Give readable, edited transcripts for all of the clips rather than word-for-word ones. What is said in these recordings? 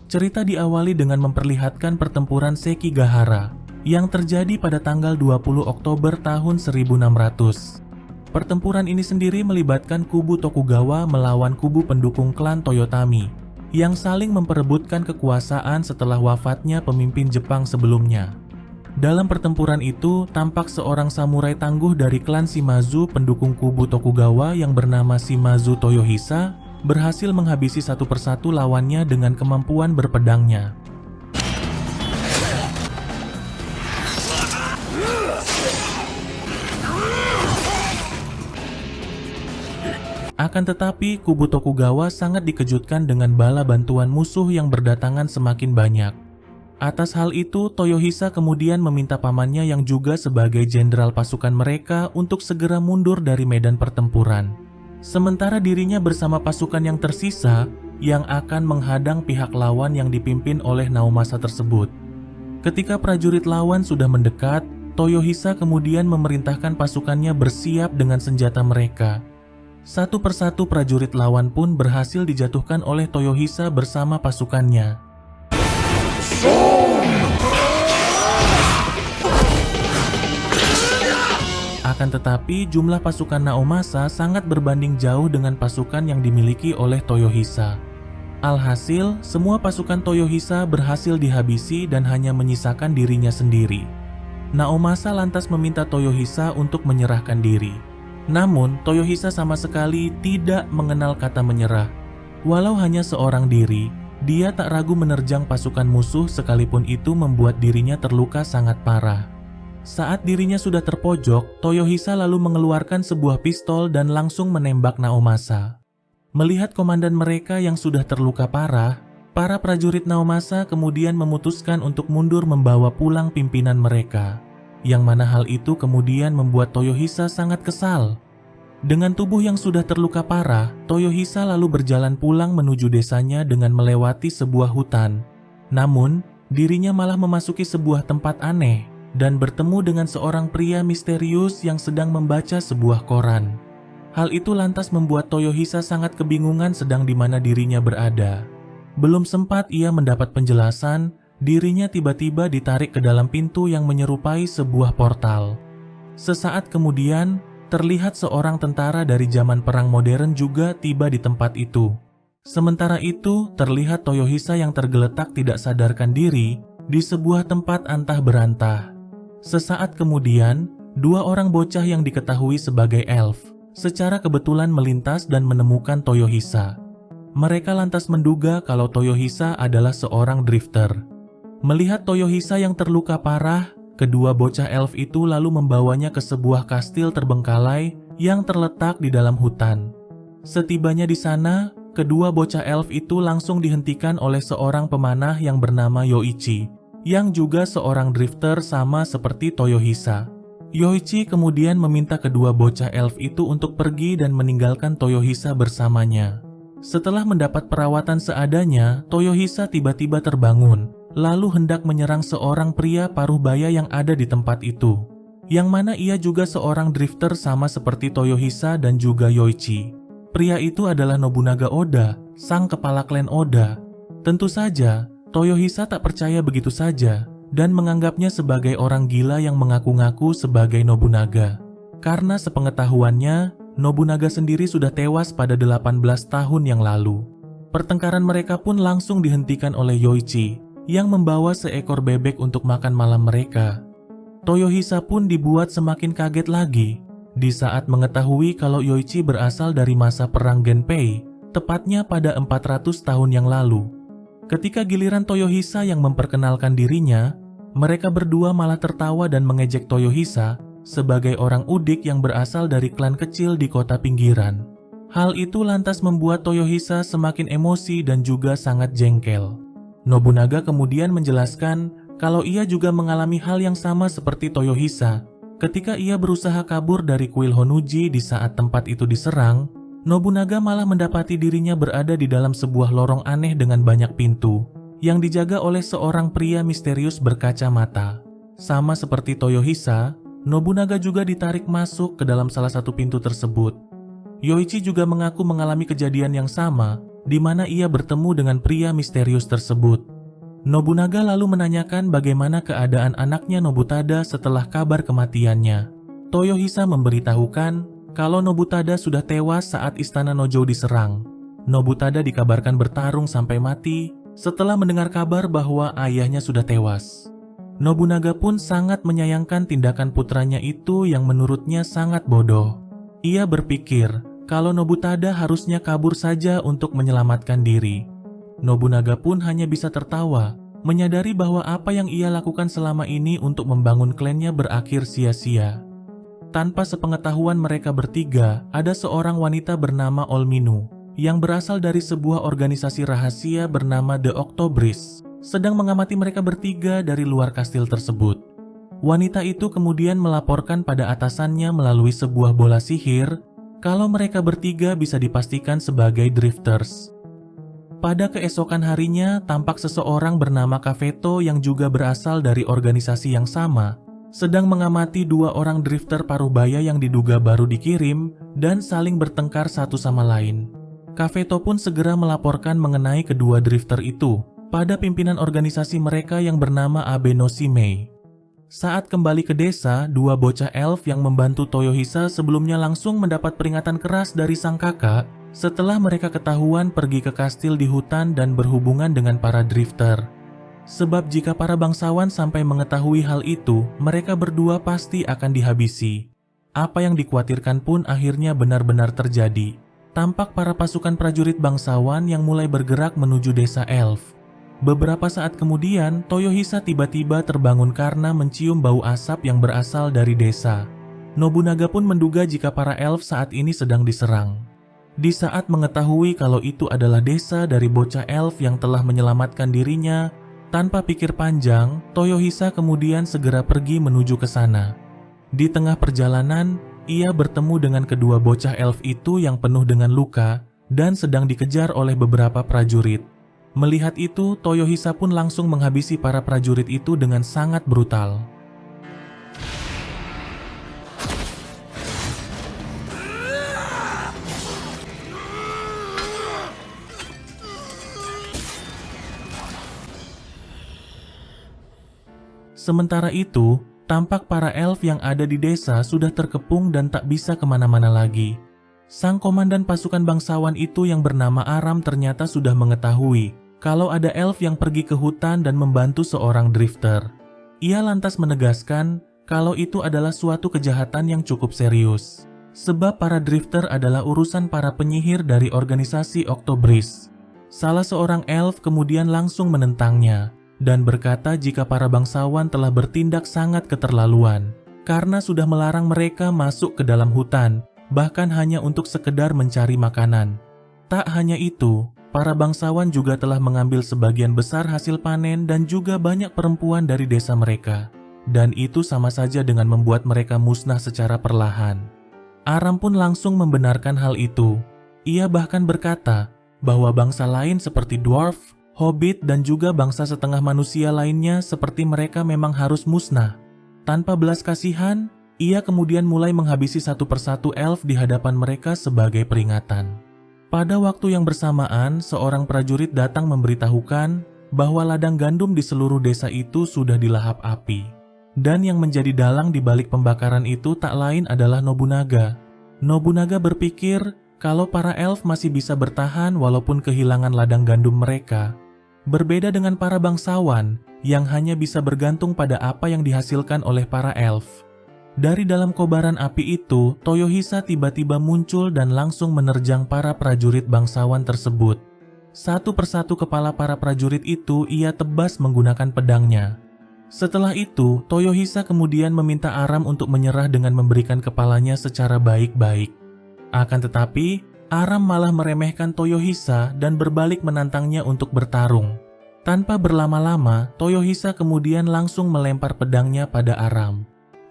Cerita diawali dengan memperlihatkan pertempuran Sekigahara yang terjadi pada tanggal 20 Oktober tahun 1600. Pertempuran ini sendiri melibatkan kubu Tokugawa melawan kubu pendukung klan Toyotomi yang saling memperebutkan kekuasaan setelah wafatnya pemimpin Jepang sebelumnya. Dalam pertempuran itu, tampak seorang samurai tangguh dari klan Shimazu pendukung kubu Tokugawa yang bernama Shimazu Toyohisa berhasil menghabisi satu persatu lawannya dengan kemampuan berpedangnya. Akan tetapi, kubu Tokugawa sangat dikejutkan dengan bala bantuan musuh yang berdatangan semakin banyak. Atas hal itu, Toyohisa kemudian meminta pamannya yang juga sebagai jenderal pasukan mereka untuk segera mundur dari medan pertempuran. Sementara dirinya bersama pasukan yang tersisa yang akan menghadang pihak lawan yang dipimpin oleh Naomasa tersebut. Ketika prajurit lawan sudah mendekat, Toyohisa kemudian memerintahkan pasukannya bersiap dengan senjata mereka. Satu persatu prajurit lawan pun berhasil dijatuhkan oleh Toyohisa bersama pasukannya. Akan tetapi, jumlah pasukan Naomasa sangat berbanding jauh dengan pasukan yang dimiliki oleh Toyohisa. Alhasil, semua pasukan Toyohisa berhasil dihabisi dan hanya menyisakan dirinya sendiri. Naomasa lantas meminta Toyohisa untuk menyerahkan diri. Namun, Toyohisa sama sekali tidak mengenal kata menyerah. Walau hanya seorang diri, dia tak ragu menerjang pasukan musuh sekalipun itu membuat dirinya terluka sangat parah. Saat dirinya sudah terpojok, Toyohisa lalu mengeluarkan sebuah pistol dan langsung menembak Naomasa. Melihat komandan mereka yang sudah terluka parah, para prajurit Naomasa kemudian memutuskan untuk mundur membawa pulang pimpinan mereka. Yang mana hal itu kemudian membuat Toyohisa sangat kesal. Dengan tubuh yang sudah terluka parah, Toyohisa lalu berjalan pulang menuju desanya dengan melewati sebuah hutan. Namun, dirinya malah memasuki sebuah tempat aneh dan bertemu dengan seorang pria misterius yang sedang membaca sebuah koran. Hal itu lantas membuat Toyohisa sangat kebingungan sedang di mana dirinya berada. Belum sempat ia mendapat penjelasan, dirinya tiba-tiba ditarik ke dalam pintu yang menyerupai sebuah portal. Sesaat kemudian, terlihat seorang tentara dari zaman perang modern juga tiba di tempat itu. Sementara itu, terlihat Toyohisa yang tergeletak tidak sadarkan diri di sebuah tempat antah berantah. Sesaat kemudian, dua orang bocah yang diketahui sebagai elf secara kebetulan melintas dan menemukan Toyohisa. Mereka lantas menduga kalau Toyohisa adalah seorang drifter. Melihat Toyohisa yang terluka parah, kedua bocah elf itu lalu membawanya ke sebuah kastil terbengkalai yang terletak di dalam hutan. Setibanya di sana, kedua bocah elf itu langsung dihentikan oleh seorang pemanah yang bernama Yoichi, yang juga seorang drifter sama seperti Toyohisa. Yoichi kemudian meminta kedua bocah elf itu untuk pergi dan meninggalkan Toyohisa bersamanya. Setelah mendapat perawatan seadanya, Toyohisa tiba-tiba terbangun, lalu hendak menyerang seorang pria paruh baya yang ada di tempat itu, yang mana ia juga seorang drifter sama seperti Toyohisa dan juga Yoichi. Pria itu adalah Nobunaga Oda, sang kepala klan Oda. Tentu saja, Toyohisa tak percaya begitu saja dan menganggapnya sebagai orang gila yang mengaku-ngaku sebagai Nobunaga. Karena sepengetahuannya, Nobunaga sendiri sudah tewas pada 18 tahun yang lalu. Pertengkaran mereka pun langsung dihentikan oleh Yoichi yang membawa seekor bebek untuk makan malam mereka. Toyohisa pun dibuat semakin kaget lagi di saat mengetahui kalau Yoichi berasal dari masa perang Genpei, tepatnya pada 400 tahun yang lalu. Ketika giliran Toyohisa yang memperkenalkan dirinya, mereka berdua malah tertawa dan mengejek Toyohisa sebagai orang udik yang berasal dari klan kecil di kota pinggiran. Hal itu lantas membuat Toyohisa semakin emosi dan juga sangat jengkel. Nobunaga kemudian menjelaskan kalau ia juga mengalami hal yang sama seperti Toyohisa. Ketika ia berusaha kabur dari kuil Honuji di saat tempat itu diserang, Nobunaga malah mendapati dirinya berada di dalam sebuah lorong aneh dengan banyak pintu yang dijaga oleh seorang pria misterius berkacamata. Sama seperti Toyohisa, Nobunaga juga ditarik masuk ke dalam salah satu pintu tersebut. Yoichi juga mengaku mengalami kejadian yang sama di mana ia bertemu dengan pria misterius tersebut. Nobunaga lalu menanyakan bagaimana keadaan anaknya Nobutada setelah kabar kematiannya. Toyohisa memberitahukan kalau Nobutada sudah tewas saat istana Nojo diserang. Nobutada dikabarkan bertarung sampai mati setelah mendengar kabar bahwa ayahnya sudah tewas. Nobunaga pun sangat menyayangkan tindakan putranya itu yang menurutnya sangat bodoh. Ia berpikir kalau Nobutada harusnya kabur saja untuk menyelamatkan diri. Nobunaga pun hanya bisa tertawa, menyadari bahwa apa yang ia lakukan selama ini untuk membangun klannya berakhir sia-sia. Tanpa sepengetahuan mereka bertiga, ada seorang wanita bernama Olminu yang berasal dari sebuah organisasi rahasia bernama The Octobris, sedang mengamati mereka bertiga dari luar kastil tersebut. Wanita itu kemudian melaporkan pada atasannya melalui sebuah bola sihir kalau mereka bertiga bisa dipastikan sebagai drifters. Pada keesokan harinya, tampak seseorang bernama Kaveto yang juga berasal dari organisasi yang sama, sedang mengamati dua orang drifter parubaya yang diduga baru dikirim dan saling bertengkar satu sama lain. Kaveto pun segera melaporkan mengenai kedua drifter itu pada pimpinan organisasi mereka yang bernama Abe no Shimei. Saat kembali ke desa, dua bocah elf yang membantu Toyohisa sebelumnya langsung mendapat peringatan keras dari sang kakak setelah mereka ketahuan pergi ke kastil di hutan dan berhubungan dengan para drifter. Sebab jika para bangsawan sampai mengetahui hal itu, mereka berdua pasti akan dihabisi. Apa yang dikhawatirkan pun akhirnya benar-benar terjadi. Tampak para pasukan prajurit bangsawan yang mulai bergerak menuju desa elf. Beberapa saat kemudian, Toyohisa tiba-tiba terbangun karena mencium bau asap yang berasal dari desa. Nobunaga pun menduga jika para elf saat ini sedang diserang. Di saat mengetahui kalau itu adalah desa dari bocah elf yang telah menyelamatkan dirinya, tanpa pikir panjang, Toyohisa kemudian segera pergi menuju ke sana. Di tengah perjalanan, ia bertemu dengan kedua bocah elf itu yang penuh dengan luka dan sedang dikejar oleh beberapa prajurit. Melihat itu, Toyohisa pun langsung menghabisi para prajurit itu dengan sangat brutal. Sementara itu, tampak para elf yang ada di desa sudah terkepung dan tak bisa kemana-mana lagi. Sang komandan pasukan bangsawan itu yang bernama Aram ternyata sudah mengetahui kalau ada elf yang pergi ke hutan dan membantu seorang drifter. Ia lantas menegaskan kalau itu adalah suatu kejahatan yang cukup serius. Sebab para drifter adalah urusan para penyihir dari organisasi Octobris. Salah seorang elf kemudian langsung menentangnya dan berkata jika para bangsawan telah bertindak sangat keterlaluan karena sudah melarang mereka masuk ke dalam hutan, bahkan hanya untuk sekedar mencari makanan. Tak hanya itu, para bangsawan juga telah mengambil sebagian besar hasil panen dan juga banyak perempuan dari desa mereka. Dan itu sama saja dengan membuat mereka musnah secara perlahan. Aram pun langsung membenarkan hal itu. Ia bahkan berkata bahwa bangsa lain seperti dwarf, hobbit, dan juga bangsa setengah manusia lainnya seperti mereka memang harus musnah. Tanpa belas kasihan, ia kemudian mulai menghabisi satu persatu elf di hadapan mereka sebagai peringatan. Pada waktu yang bersamaan, seorang prajurit datang memberitahukan bahwa ladang gandum di seluruh desa itu sudah dilahap api. Dan yang menjadi dalang di balik pembakaran itu tak lain adalah Nobunaga. Nobunaga berpikir kalau para elf masih bisa bertahan walaupun kehilangan ladang gandum mereka. Berbeda dengan para bangsawan yang hanya bisa bergantung pada apa yang dihasilkan oleh para elf. Dari dalam kobaran api itu, Toyohisa tiba-tiba muncul dan langsung menerjang para prajurit bangsawan tersebut. Satu persatu kepala para prajurit itu ia tebas menggunakan pedangnya. Setelah itu, Toyohisa kemudian meminta Aram untuk menyerah dengan memberikan kepalanya secara baik-baik. Akan tetapi, Aram malah meremehkan Toyohisa dan berbalik menantangnya untuk bertarung. Tanpa berlama-lama, Toyohisa kemudian langsung melempar pedangnya pada Aram.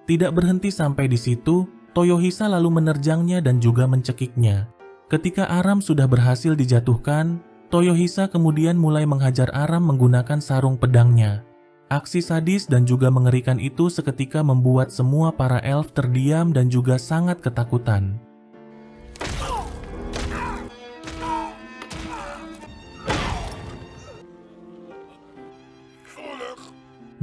Tidak berhenti sampai di situ, Toyohisa lalu menerjangnya dan juga mencekiknya. Ketika Aram sudah berhasil dijatuhkan, Toyohisa kemudian mulai menghajar Aram menggunakan sarung pedangnya. Aksi sadis dan juga mengerikan itu seketika membuat semua para elf terdiam dan juga sangat ketakutan.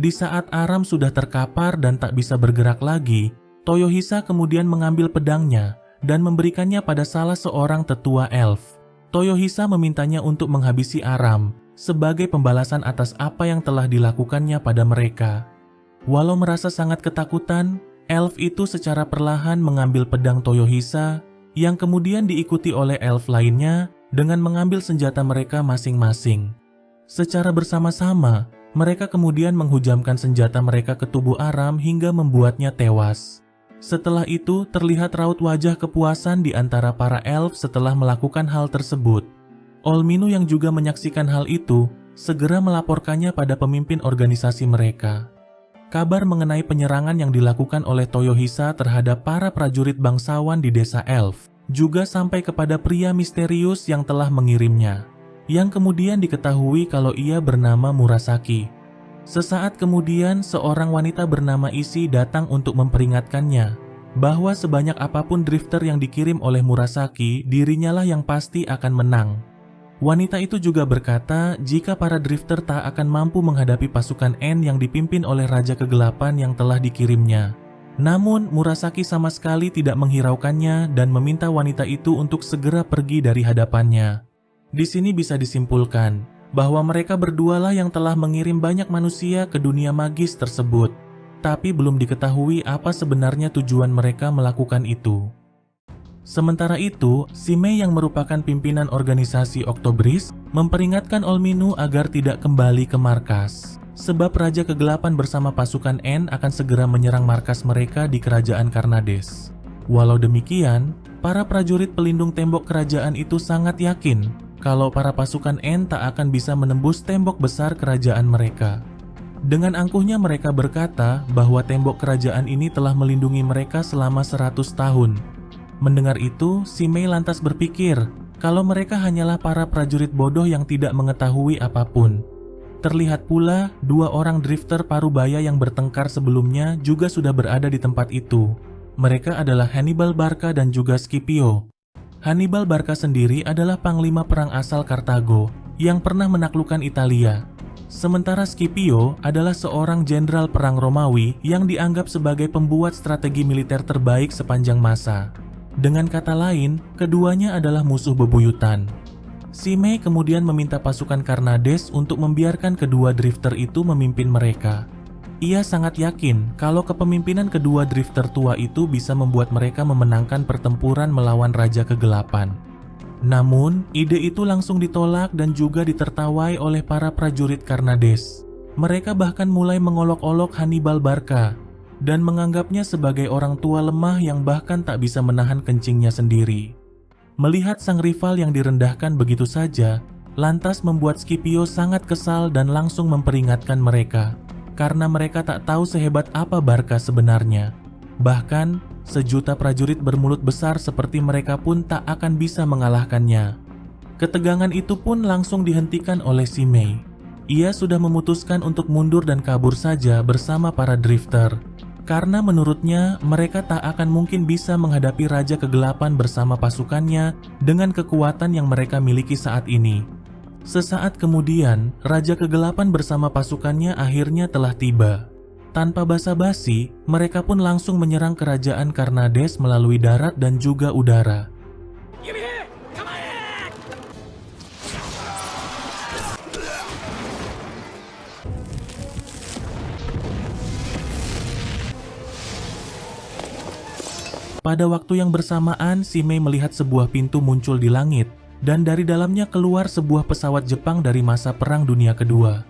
Di saat Aram sudah terkapar dan tak bisa bergerak lagi, Toyohisa kemudian mengambil pedangnya dan memberikannya pada salah seorang tetua elf. Toyohisa memintanya untuk menghabisi Aram sebagai pembalasan atas apa yang telah dilakukannya pada mereka. Walau merasa sangat ketakutan, elf itu secara perlahan mengambil pedang Toyohisa yang kemudian diikuti oleh elf lainnya dengan mengambil senjata mereka masing-masing. Secara bersama-sama, mereka kemudian menghujamkan senjata mereka ke tubuh Aram hingga membuatnya tewas. Setelah itu, terlihat raut wajah kepuasan di antara para elf setelah melakukan hal tersebut. Olminu yang juga menyaksikan hal itu, segera melaporkannya pada pemimpin organisasi mereka. Kabar mengenai penyerangan yang dilakukan oleh Toyohisa terhadap para prajurit bangsawan di desa elf juga sampai kepada pria misterius yang telah mengirimnya, yang kemudian diketahui kalau ia bernama Murasaki. Sesaat kemudian, seorang wanita bernama Isi datang untuk memperingatkannya bahwa sebanyak apapun drifter yang dikirim oleh Murasaki, dirinya lah yang pasti akan menang. Wanita itu juga berkata jika para drifter tak akan mampu menghadapi pasukan N yang dipimpin oleh Raja Kegelapan yang telah dikirimnya. Namun, Murasaki sama sekali tidak menghiraukannya dan meminta wanita itu untuk segera pergi dari hadapannya. Di sini bisa disimpulkan bahwa mereka berdualah yang telah mengirim banyak manusia ke dunia magis tersebut, tapi belum diketahui apa sebenarnya tujuan mereka melakukan itu. Sementara itu, Shimei yang merupakan pimpinan organisasi Octobris memperingatkan Olminu agar tidak kembali ke markas, sebab Raja Kegelapan bersama pasukan N akan segera menyerang markas mereka di kerajaan Karnades. Walau demikian, para prajurit pelindung tembok kerajaan itu sangat yakin kalau para pasukan N tak akan bisa menembus tembok besar kerajaan mereka. Dengan angkuhnya mereka berkata bahwa tembok kerajaan ini telah melindungi mereka selama 100 tahun. Mendengar itu, Shimei lantas berpikir kalau mereka hanyalah para prajurit bodoh yang tidak mengetahui apapun. Terlihat pula, dua orang drifter parubaya yang bertengkar sebelumnya juga sudah berada di tempat itu. Mereka adalah Hannibal Barca dan juga Scipio. Hannibal Barca sendiri adalah panglima perang asal Kartago yang pernah menaklukkan Italia. Sementara Scipio adalah seorang jenderal perang Romawi yang dianggap sebagai pembuat strategi militer terbaik sepanjang masa. Dengan kata lain, keduanya adalah musuh bebuyutan. Shimei kemudian meminta pasukan Karnades untuk membiarkan kedua drifter itu memimpin mereka. Ia sangat yakin kalau kepemimpinan kedua drifter tua itu bisa membuat mereka memenangkan pertempuran melawan Raja Kegelapan. Namun, ide itu langsung ditolak dan juga ditertawai oleh para prajurit Karnades. Mereka bahkan mulai mengolok-olok Hannibal Barca dan menganggapnya sebagai orang tua lemah yang bahkan tak bisa menahan kencingnya sendiri. Melihat sang rival yang direndahkan begitu saja, lantas membuat Scipio sangat kesal dan langsung memperingatkan mereka, karena mereka tak tahu sehebat apa Barca sebenarnya. Bahkan, sejuta prajurit bermulut besar seperti mereka pun tak akan bisa mengalahkannya. Ketegangan itu pun langsung dihentikan oleh Shimei. Ia sudah memutuskan untuk mundur dan kabur saja bersama para drifter. Karena menurutnya mereka tak akan mungkin bisa menghadapi Raja Kegelapan bersama pasukannya dengan kekuatan yang mereka miliki saat ini. Sesaat kemudian, Raja Kegelapan bersama pasukannya akhirnya telah tiba. Tanpa basa-basi, mereka pun langsung menyerang kerajaan Karnades melalui darat dan juga udara. Pada waktu yang bersamaan, Shimei melihat sebuah pintu muncul di langit, dan dari dalamnya keluar sebuah pesawat Jepang dari masa Perang Dunia Kedua,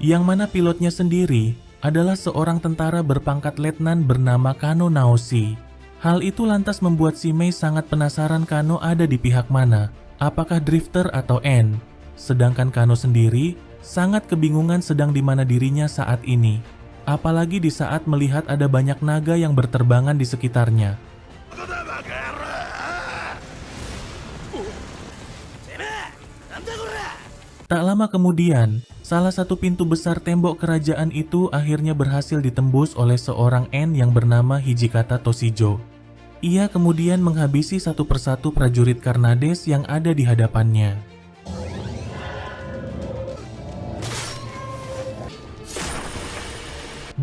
yang mana pilotnya sendiri adalah seorang tentara berpangkat letnan bernama Kano Naoshi. Hal itu lantas membuat Shimei sangat penasaran Kano ada di pihak mana, apakah drifter atau N. Sedangkan Kano sendiri sangat kebingungan sedang di mana dirinya saat ini, apalagi di saat melihat ada banyak naga yang berterbangan di sekitarnya. Tak lama kemudian, salah satu pintu besar tembok kerajaan itu akhirnya berhasil ditembus oleh seorang N yang bernama Hijikata Toshijo. Ia kemudian menghabisi satu persatu prajurit Karnades yang ada di hadapannya.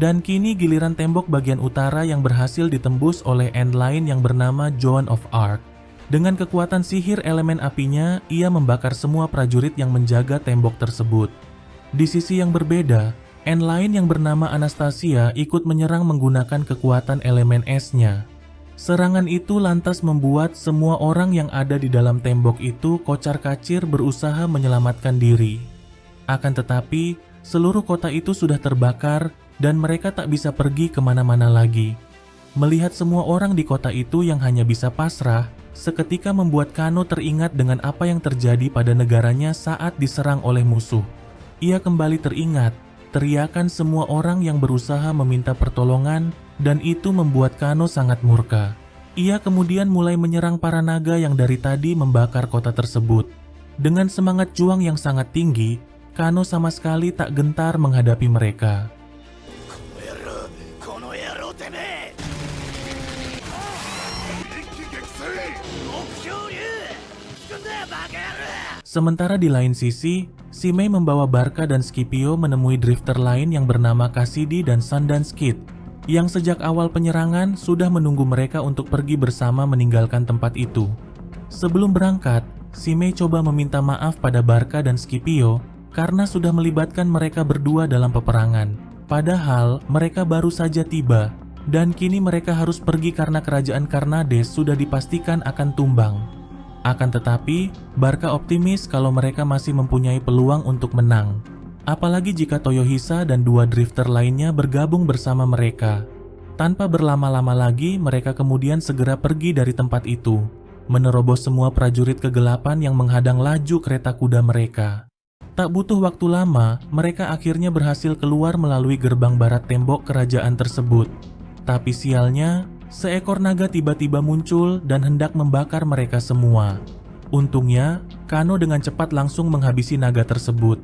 Dan kini giliran tembok bagian utara yang berhasil ditembus oleh End lain yang bernama Joan of Arc. Dengan kekuatan sihir elemen apinya, ia membakar semua prajurit yang menjaga tembok tersebut. Di sisi yang berbeda, End lain yang bernama Anastasia ikut menyerang menggunakan kekuatan elemen esnya. Serangan itu lantas membuat semua orang yang ada di dalam tembok itu kocar-kacir berusaha menyelamatkan diri. Akan tetapi, seluruh kota itu sudah terbakar dan mereka tak bisa pergi kemana-mana lagi. Melihat semua orang di kota itu yang hanya bisa pasrah, seketika membuat Kano teringat dengan apa yang terjadi pada negaranya saat diserang oleh musuh. Ia kembali teringat teriakan semua orang yang berusaha meminta pertolongan dan itu membuat Kano sangat murka. Ia kemudian mulai menyerang para naga yang dari tadi membakar kota tersebut. Dengan semangat juang yang sangat tinggi, Kano sama sekali tak gentar menghadapi mereka. Sementara di lain sisi, Simei membawa Barca dan Scipio menemui drifter lain yang bernama Cassidy dan Sundance Kid, yang sejak awal penyerangan sudah menunggu mereka untuk pergi bersama meninggalkan tempat itu. Sebelum berangkat, Simei coba meminta maaf pada Barca dan Scipio karena sudah melibatkan mereka berdua dalam peperangan. Padahal mereka baru saja tiba, dan kini mereka harus pergi karena kerajaan Carnades sudah dipastikan akan tumbang. Akan tetapi, Barca optimis kalau mereka masih mempunyai peluang untuk menang. Apalagi jika Toyohisa dan dua drifter lainnya bergabung bersama mereka. Tanpa berlama-lama lagi, mereka kemudian segera pergi dari tempat itu, menerobos semua prajurit kegelapan yang menghadang laju kereta kuda mereka. Tak butuh waktu lama, mereka akhirnya berhasil keluar melalui gerbang barat tembok kerajaan tersebut. Tapi sialnya, seekor naga tiba-tiba muncul dan hendak membakar mereka semua. Untungnya, Kano dengan cepat langsung menghabisi naga tersebut.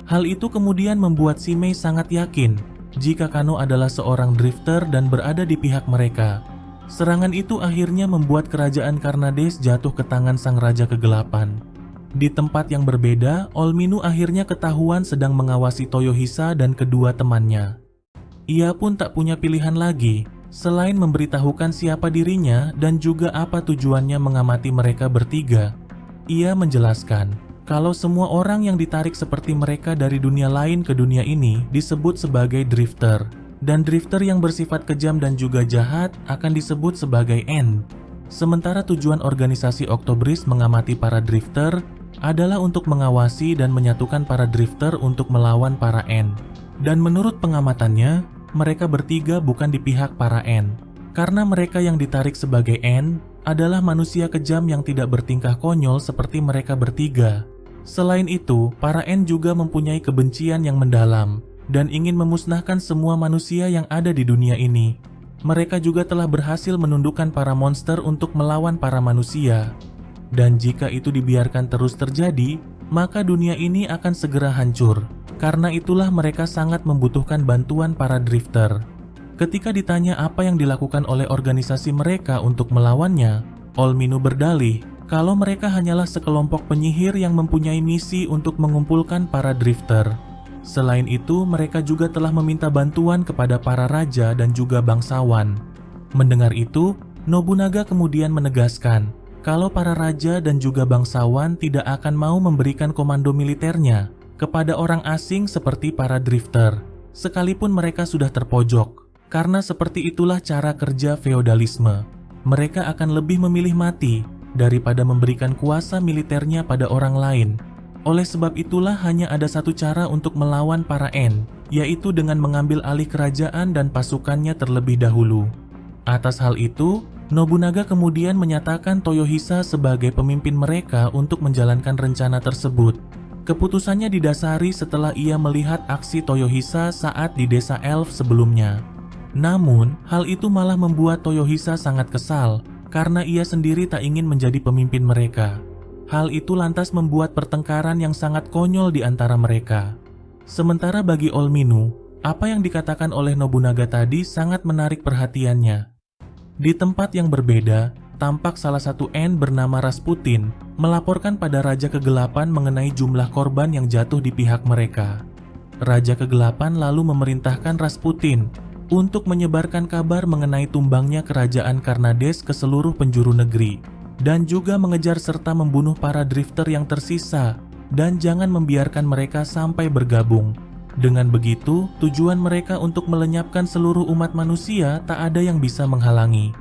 Hal itu kemudian membuat Simei sangat yakin jika Kano adalah seorang drifter dan berada di pihak mereka. Serangan itu akhirnya membuat kerajaan Carnades jatuh ke tangan sang raja kegelapan. Di tempat yang berbeda, Olminu akhirnya ketahuan sedang mengawasi Toyohisa dan kedua temannya. Ia pun tak punya pilihan lagi, selain memberitahukan siapa dirinya dan juga apa tujuannya mengamati mereka bertiga. Ia menjelaskan kalau semua orang yang ditarik seperti mereka dari dunia lain ke dunia ini disebut sebagai drifter. Dan drifter yang bersifat kejam dan juga jahat akan disebut sebagai End. Sementara tujuan organisasi Octobris mengamati para drifter adalah untuk mengawasi dan menyatukan para drifter untuk melawan para End. Dan menurut pengamatannya, mereka bertiga bukan di pihak para End. Karena mereka yang ditarik sebagai End adalah manusia kejam yang tidak bertingkah konyol seperti mereka bertiga. Selain itu, para End juga mempunyai kebencian yang mendalam dan ingin memusnahkan semua manusia yang ada di dunia ini. Mereka juga telah berhasil menundukkan para monster untuk melawan para manusia. Dan jika itu dibiarkan terus terjadi, maka dunia ini akan segera hancur. Karena itulah mereka sangat membutuhkan bantuan para drifter. Ketika ditanya apa yang dilakukan oleh organisasi mereka untuk melawannya, Olminu berdalih kalau mereka hanyalah sekelompok penyihir yang mempunyai misi untuk mengumpulkan para drifter. Selain itu, mereka juga telah meminta bantuan kepada para raja dan juga bangsawan. Mendengar itu, Nobunaga kemudian menegaskan kalau para raja dan juga bangsawan tidak akan mau memberikan komando militernya kepada orang asing seperti para drifter, sekalipun mereka sudah terpojok. Karena seperti itulah cara kerja feodalisme. Mereka akan lebih memilih mati daripada memberikan kuasa militernya pada orang lain. Oleh sebab itulah hanya ada satu cara untuk melawan para End, yaitu dengan mengambil alih kerajaan dan pasukannya terlebih dahulu. Atas hal itu, Nobunaga kemudian menyatakan Toyohisa sebagai pemimpin mereka untuk menjalankan rencana tersebut. Keputusannya didasari setelah ia melihat aksi Toyohisa saat di desa Elf sebelumnya. Namun, hal itu malah membuat Toyohisa sangat kesal karena ia sendiri tak ingin menjadi pemimpin mereka. Hal itu lantas membuat pertengkaran yang sangat konyol di antara mereka. Sementara bagi Olminu, apa yang dikatakan oleh Nobunaga tadi sangat menarik perhatiannya. Di tempat yang berbeda, tampak salah satu Ent bernama Rasputin melaporkan pada Raja Kegelapan mengenai jumlah korban yang jatuh di pihak mereka. Raja Kegelapan lalu memerintahkan Rasputin untuk menyebarkan kabar mengenai tumbangnya kerajaan Karnades ke seluruh penjuru negeri, dan juga mengejar serta membunuh para drifter yang tersisa, dan jangan membiarkan mereka sampai bergabung. Dengan begitu, tujuan mereka untuk melenyapkan seluruh umat manusia tak ada yang bisa menghalangi.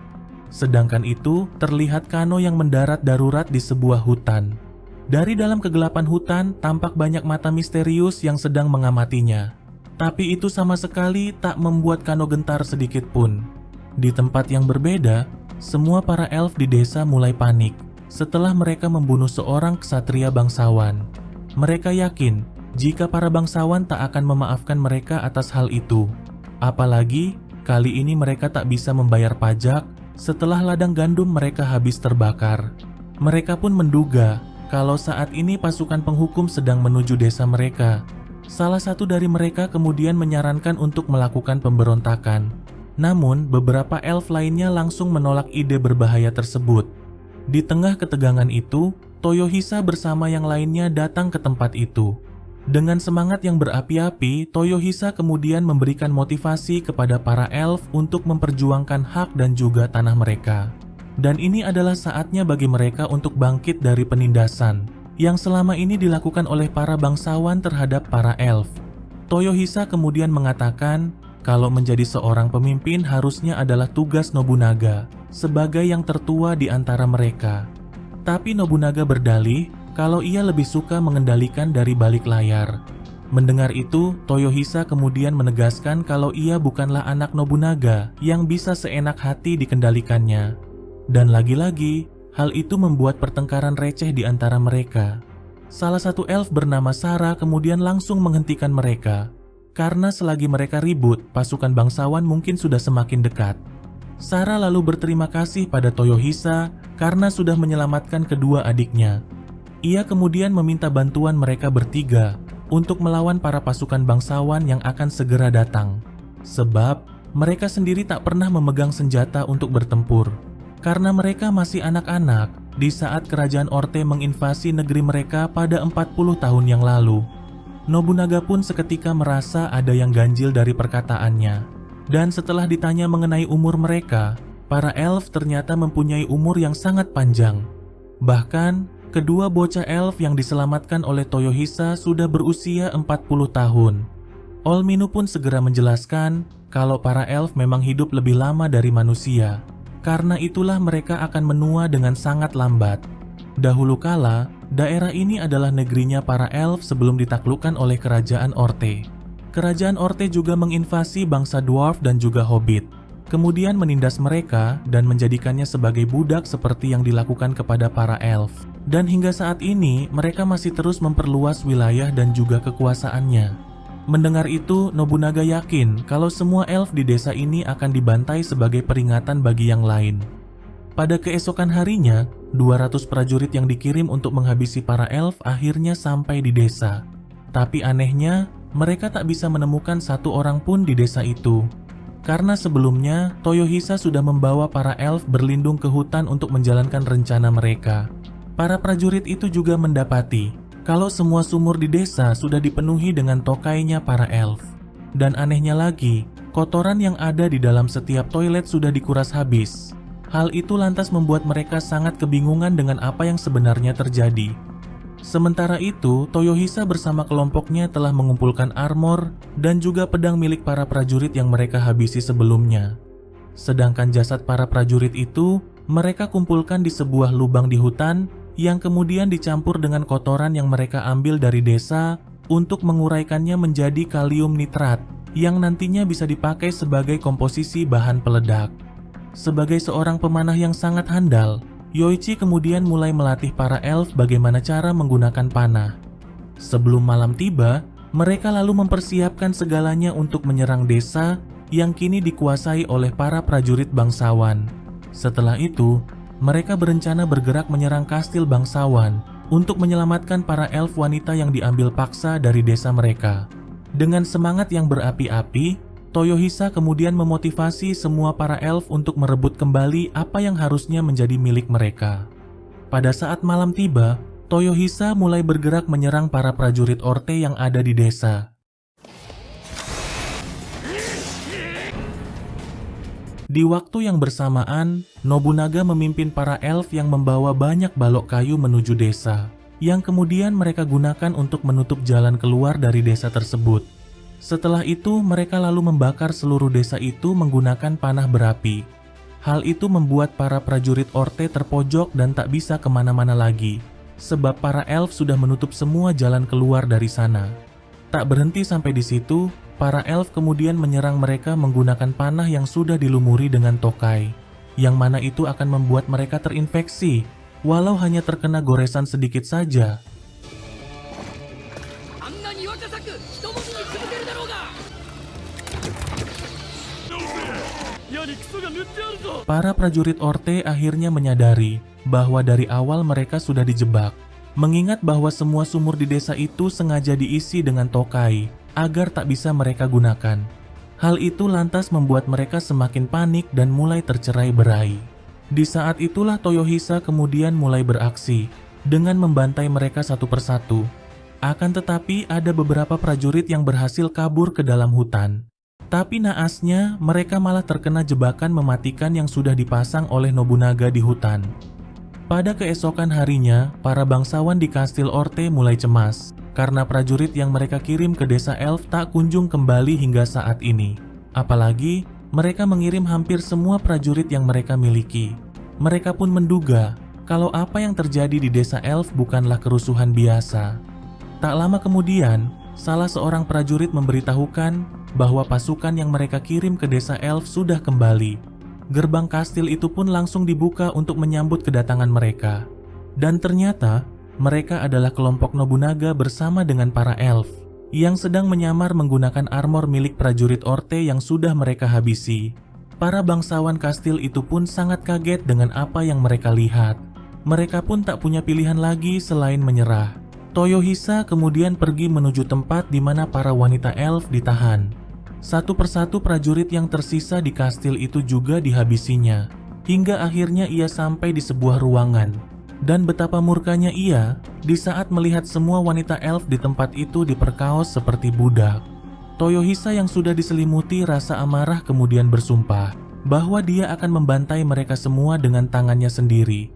Sedangkan itu, terlihat Kano yang mendarat darurat di sebuah hutan. Dari dalam kegelapan hutan, tampak banyak mata misterius yang sedang mengamatinya. Tapi itu sama sekali tak membuat Kano gentar sedikit pun. Di tempat yang berbeda, semua para elf di desa mulai panik setelah mereka membunuh seorang ksatria bangsawan. Mereka yakin jika para bangsawan tak akan memaafkan mereka atas hal itu. Apalagi kali ini mereka tak bisa membayar pajak setelah ladang gandum mereka habis terbakar. Mereka pun menduga kalau saat ini pasukan penghukum sedang menuju desa mereka. Salah satu dari mereka kemudian menyarankan untuk melakukan pemberontakan. Namun beberapa elf lainnya langsung menolak ide berbahaya tersebut. Di tengah ketegangan itu, Toyohisa bersama yang lainnya datang ke tempat itu. Dengan semangat yang berapi-api, Toyohisa kemudian memberikan motivasi kepada para elf untuk memperjuangkan hak dan juga tanah mereka. Dan ini adalah saatnya bagi mereka untuk bangkit dari penindasan yang selama ini dilakukan oleh para bangsawan terhadap para elf. Toyohisa kemudian mengatakan kalau menjadi seorang pemimpin harusnya adalah tugas Nobunaga sebagai yang tertua di antara mereka. Tapi Nobunaga berdalih kalau ia lebih suka mengendalikan dari balik layar. Mendengar itu, Toyohisa kemudian menegaskan kalau ia bukanlah anak Nobunaga yang bisa seenak hati dikendalikannya. Dan lagi-lagi, hal itu membuat pertengkaran receh di antara mereka. Salah satu elf bernama Sara kemudian langsung menghentikan mereka. Karena selagi mereka ribut, pasukan bangsawan mungkin sudah semakin dekat. Sara lalu berterima kasih pada Toyohisa karena sudah menyelamatkan kedua adiknya. Ia kemudian meminta bantuan mereka bertiga untuk melawan para pasukan bangsawan yang akan segera datang. Sebab mereka sendiri tak pernah memegang senjata untuk bertempur. Karena mereka masih anak-anak di saat kerajaan Orte menginvasi negeri mereka pada 40 tahun yang lalu. Nobunaga pun seketika merasa ada yang ganjil dari perkataannya. Dan setelah ditanya mengenai umur mereka, para elf ternyata mempunyai umur yang sangat panjang. Bahkan, kedua bocah elf yang diselamatkan oleh Toyohisa sudah berusia 40 tahun. Olminu pun segera menjelaskan kalau para elf memang hidup lebih lama dari manusia. Karena itulah mereka akan menua dengan sangat lambat. Dahulu kala, daerah ini adalah negerinya para elf sebelum ditaklukkan oleh kerajaan Orte. Kerajaan Orte juga menginvasi bangsa dwarf dan juga hobbit, kemudian menindas mereka dan menjadikannya sebagai budak seperti yang dilakukan kepada para elf. Dan hingga saat ini, mereka masih terus memperluas wilayah dan juga kekuasaannya. Mendengar itu, Nobunaga yakin kalau semua elf di desa ini akan dibantai sebagai peringatan bagi yang lain. Pada keesokan harinya, 200 prajurit yang dikirim untuk menghabisi para elf akhirnya sampai di desa. Tapi anehnya, mereka tak bisa menemukan satu orang pun di desa itu. Karena sebelumnya, Toyohisa sudah membawa para elf berlindung ke hutan untuk menjalankan rencana mereka. Para prajurit itu juga mendapati kalau semua sumur di desa sudah dipenuhi dengan tokainya para elf. Dan anehnya lagi, kotoran yang ada di dalam setiap toilet sudah dikuras habis. Hal itu lantas membuat mereka sangat kebingungan dengan apa yang sebenarnya terjadi. Sementara itu, Toyohisa bersama kelompoknya telah mengumpulkan armor dan juga pedang milik para prajurit yang mereka habisi sebelumnya. Sedangkan jasad para prajurit itu mereka kumpulkan di sebuah lubang di hutan yang kemudian dicampur dengan kotoran yang mereka ambil dari desa untuk menguraikannya menjadi kalium nitrat yang nantinya bisa dipakai sebagai komposisi bahan peledak. Sebagai seorang pemanah yang sangat handal, Yoichi kemudian mulai melatih para elf bagaimana cara menggunakan panah. Sebelum malam tiba, mereka lalu mempersiapkan segalanya untuk menyerang desa yang kini dikuasai oleh para prajurit bangsawan. Setelah itu, mereka berencana bergerak menyerang kastil bangsawan untuk menyelamatkan para elf wanita yang diambil paksa dari desa mereka. Dengan semangat yang berapi-api, Toyohisa kemudian memotivasi semua para elf untuk merebut kembali apa yang harusnya menjadi milik mereka. Pada saat malam tiba, Toyohisa mulai bergerak menyerang para prajurit Orte yang ada di desa. Di waktu yang bersamaan, Nobunaga memimpin para elf yang membawa banyak balok kayu menuju desa, yang kemudian mereka gunakan untuk menutup jalan keluar dari desa tersebut. Setelah itu, mereka lalu membakar seluruh desa itu menggunakan panah berapi. Hal itu membuat para prajurit Orte terpojok dan tak bisa kemana-mana lagi, sebab para elf sudah menutup semua jalan keluar dari sana. Tak berhenti sampai di situ, para elf kemudian menyerang mereka menggunakan panah yang sudah dilumuri dengan tokai, yang mana itu akan membuat mereka terinfeksi, walau hanya terkena goresan sedikit saja. Para prajurit Orte akhirnya menyadari bahwa dari awal mereka sudah dijebak, mengingat bahwa semua sumur di desa itu sengaja diisi dengan tokai agar tak bisa mereka gunakan. Hal itu lantas membuat mereka semakin panik dan mulai tercerai-berai. Di saat itulah Toyohisa kemudian mulai beraksi dengan membantai mereka satu persatu. Akan tetapi ada beberapa prajurit yang berhasil kabur ke dalam hutan. Tapi naasnya, mereka malah terkena jebakan mematikan yang sudah dipasang oleh Nobunaga di hutan. Pada keesokan harinya, para bangsawan di Kastil Orte mulai cemas, karena prajurit yang mereka kirim ke desa elf tak kunjung kembali hingga saat ini. Apalagi, mereka mengirim hampir semua prajurit yang mereka miliki. Mereka pun menduga, kalau apa yang terjadi di desa elf bukanlah kerusuhan biasa. Tak lama kemudian, salah seorang prajurit memberitahukan bahwa pasukan yang mereka kirim ke desa elf sudah kembali. Gerbang kastil itu pun langsung dibuka untuk menyambut kedatangan mereka. Dan ternyata, mereka adalah kelompok Nobunaga bersama dengan para elf, yang sedang menyamar menggunakan armor milik prajurit Orte yang sudah mereka habisi. Para bangsawan kastil itu pun sangat kaget dengan apa yang mereka lihat. Mereka pun tak punya pilihan lagi selain menyerah. Toyohisa kemudian pergi menuju tempat di mana para wanita elf ditahan. Satu persatu prajurit yang tersisa di kastil itu juga dihabisinya, hingga akhirnya ia sampai di sebuah ruangan. Dan betapa murkanya ia di saat melihat semua wanita elf di tempat itu diperkaos seperti budak. Toyohisa yang sudah diselimuti rasa amarah kemudian bersumpah bahwa dia akan membantai mereka semua dengan tangannya sendiri.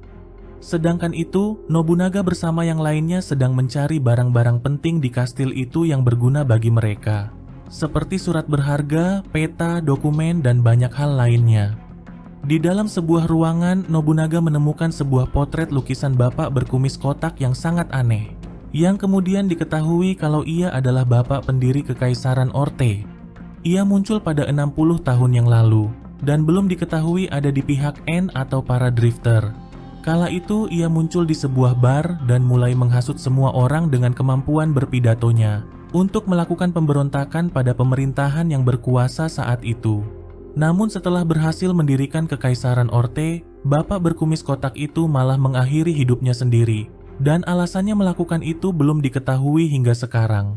Sedangkan itu, Nobunaga bersama yang lainnya sedang mencari barang-barang penting di kastil itu yang berguna bagi mereka, seperti surat berharga, peta, dokumen, dan banyak hal lainnya. Di dalam sebuah ruangan, Nobunaga menemukan sebuah potret lukisan bapak berkumis kotak yang sangat aneh, yang kemudian diketahui kalau ia adalah bapak pendiri Kekaisaran Orte. Ia muncul pada 60 tahun yang lalu, dan belum diketahui ada di pihak N atau para drifter. Kala itu ia muncul di sebuah bar dan mulai menghasut semua orang dengan kemampuan berpidatonya untuk melakukan pemberontakan pada pemerintahan yang berkuasa saat itu. Namun setelah berhasil mendirikan Kekaisaran Orte, bapak berkumis kotak itu malah mengakhiri hidupnya sendiri, dan alasannya melakukan itu belum diketahui hingga sekarang.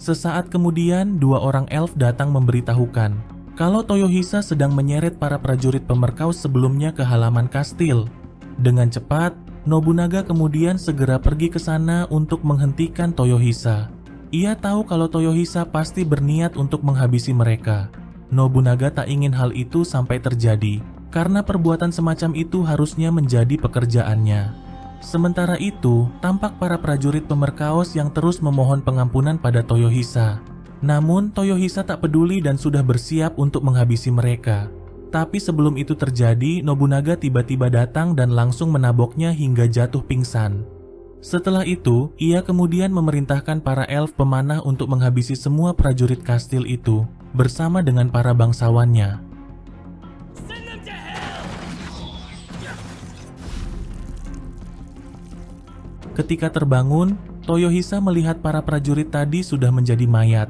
Sesaat kemudian, dua orang elf datang memberitahukan kalau Toyohisa sedang menyeret para prajurit pemerkaus sebelumnya ke halaman kastil. Dengan cepat, Nobunaga kemudian segera pergi ke sana untuk menghentikan Toyohisa. Ia tahu kalau Toyohisa pasti berniat untuk menghabisi mereka. Nobunaga tak ingin hal itu sampai terjadi, karena perbuatan semacam itu harusnya menjadi pekerjaannya. Sementara itu, tampak para prajurit pemerkaos yang terus memohon pengampunan pada Toyohisa. Namun, Toyohisa tak peduli dan sudah bersiap untuk menghabisi mereka. Tapi sebelum itu terjadi, Nobunaga tiba-tiba datang dan langsung menaboknya hingga jatuh pingsan. Setelah itu, ia kemudian memerintahkan para elf pemanah untuk menghabisi semua prajurit kastil itu, bersama dengan para bangsawannya. Ketika terbangun, Toyohisa melihat para prajurit tadi sudah menjadi mayat.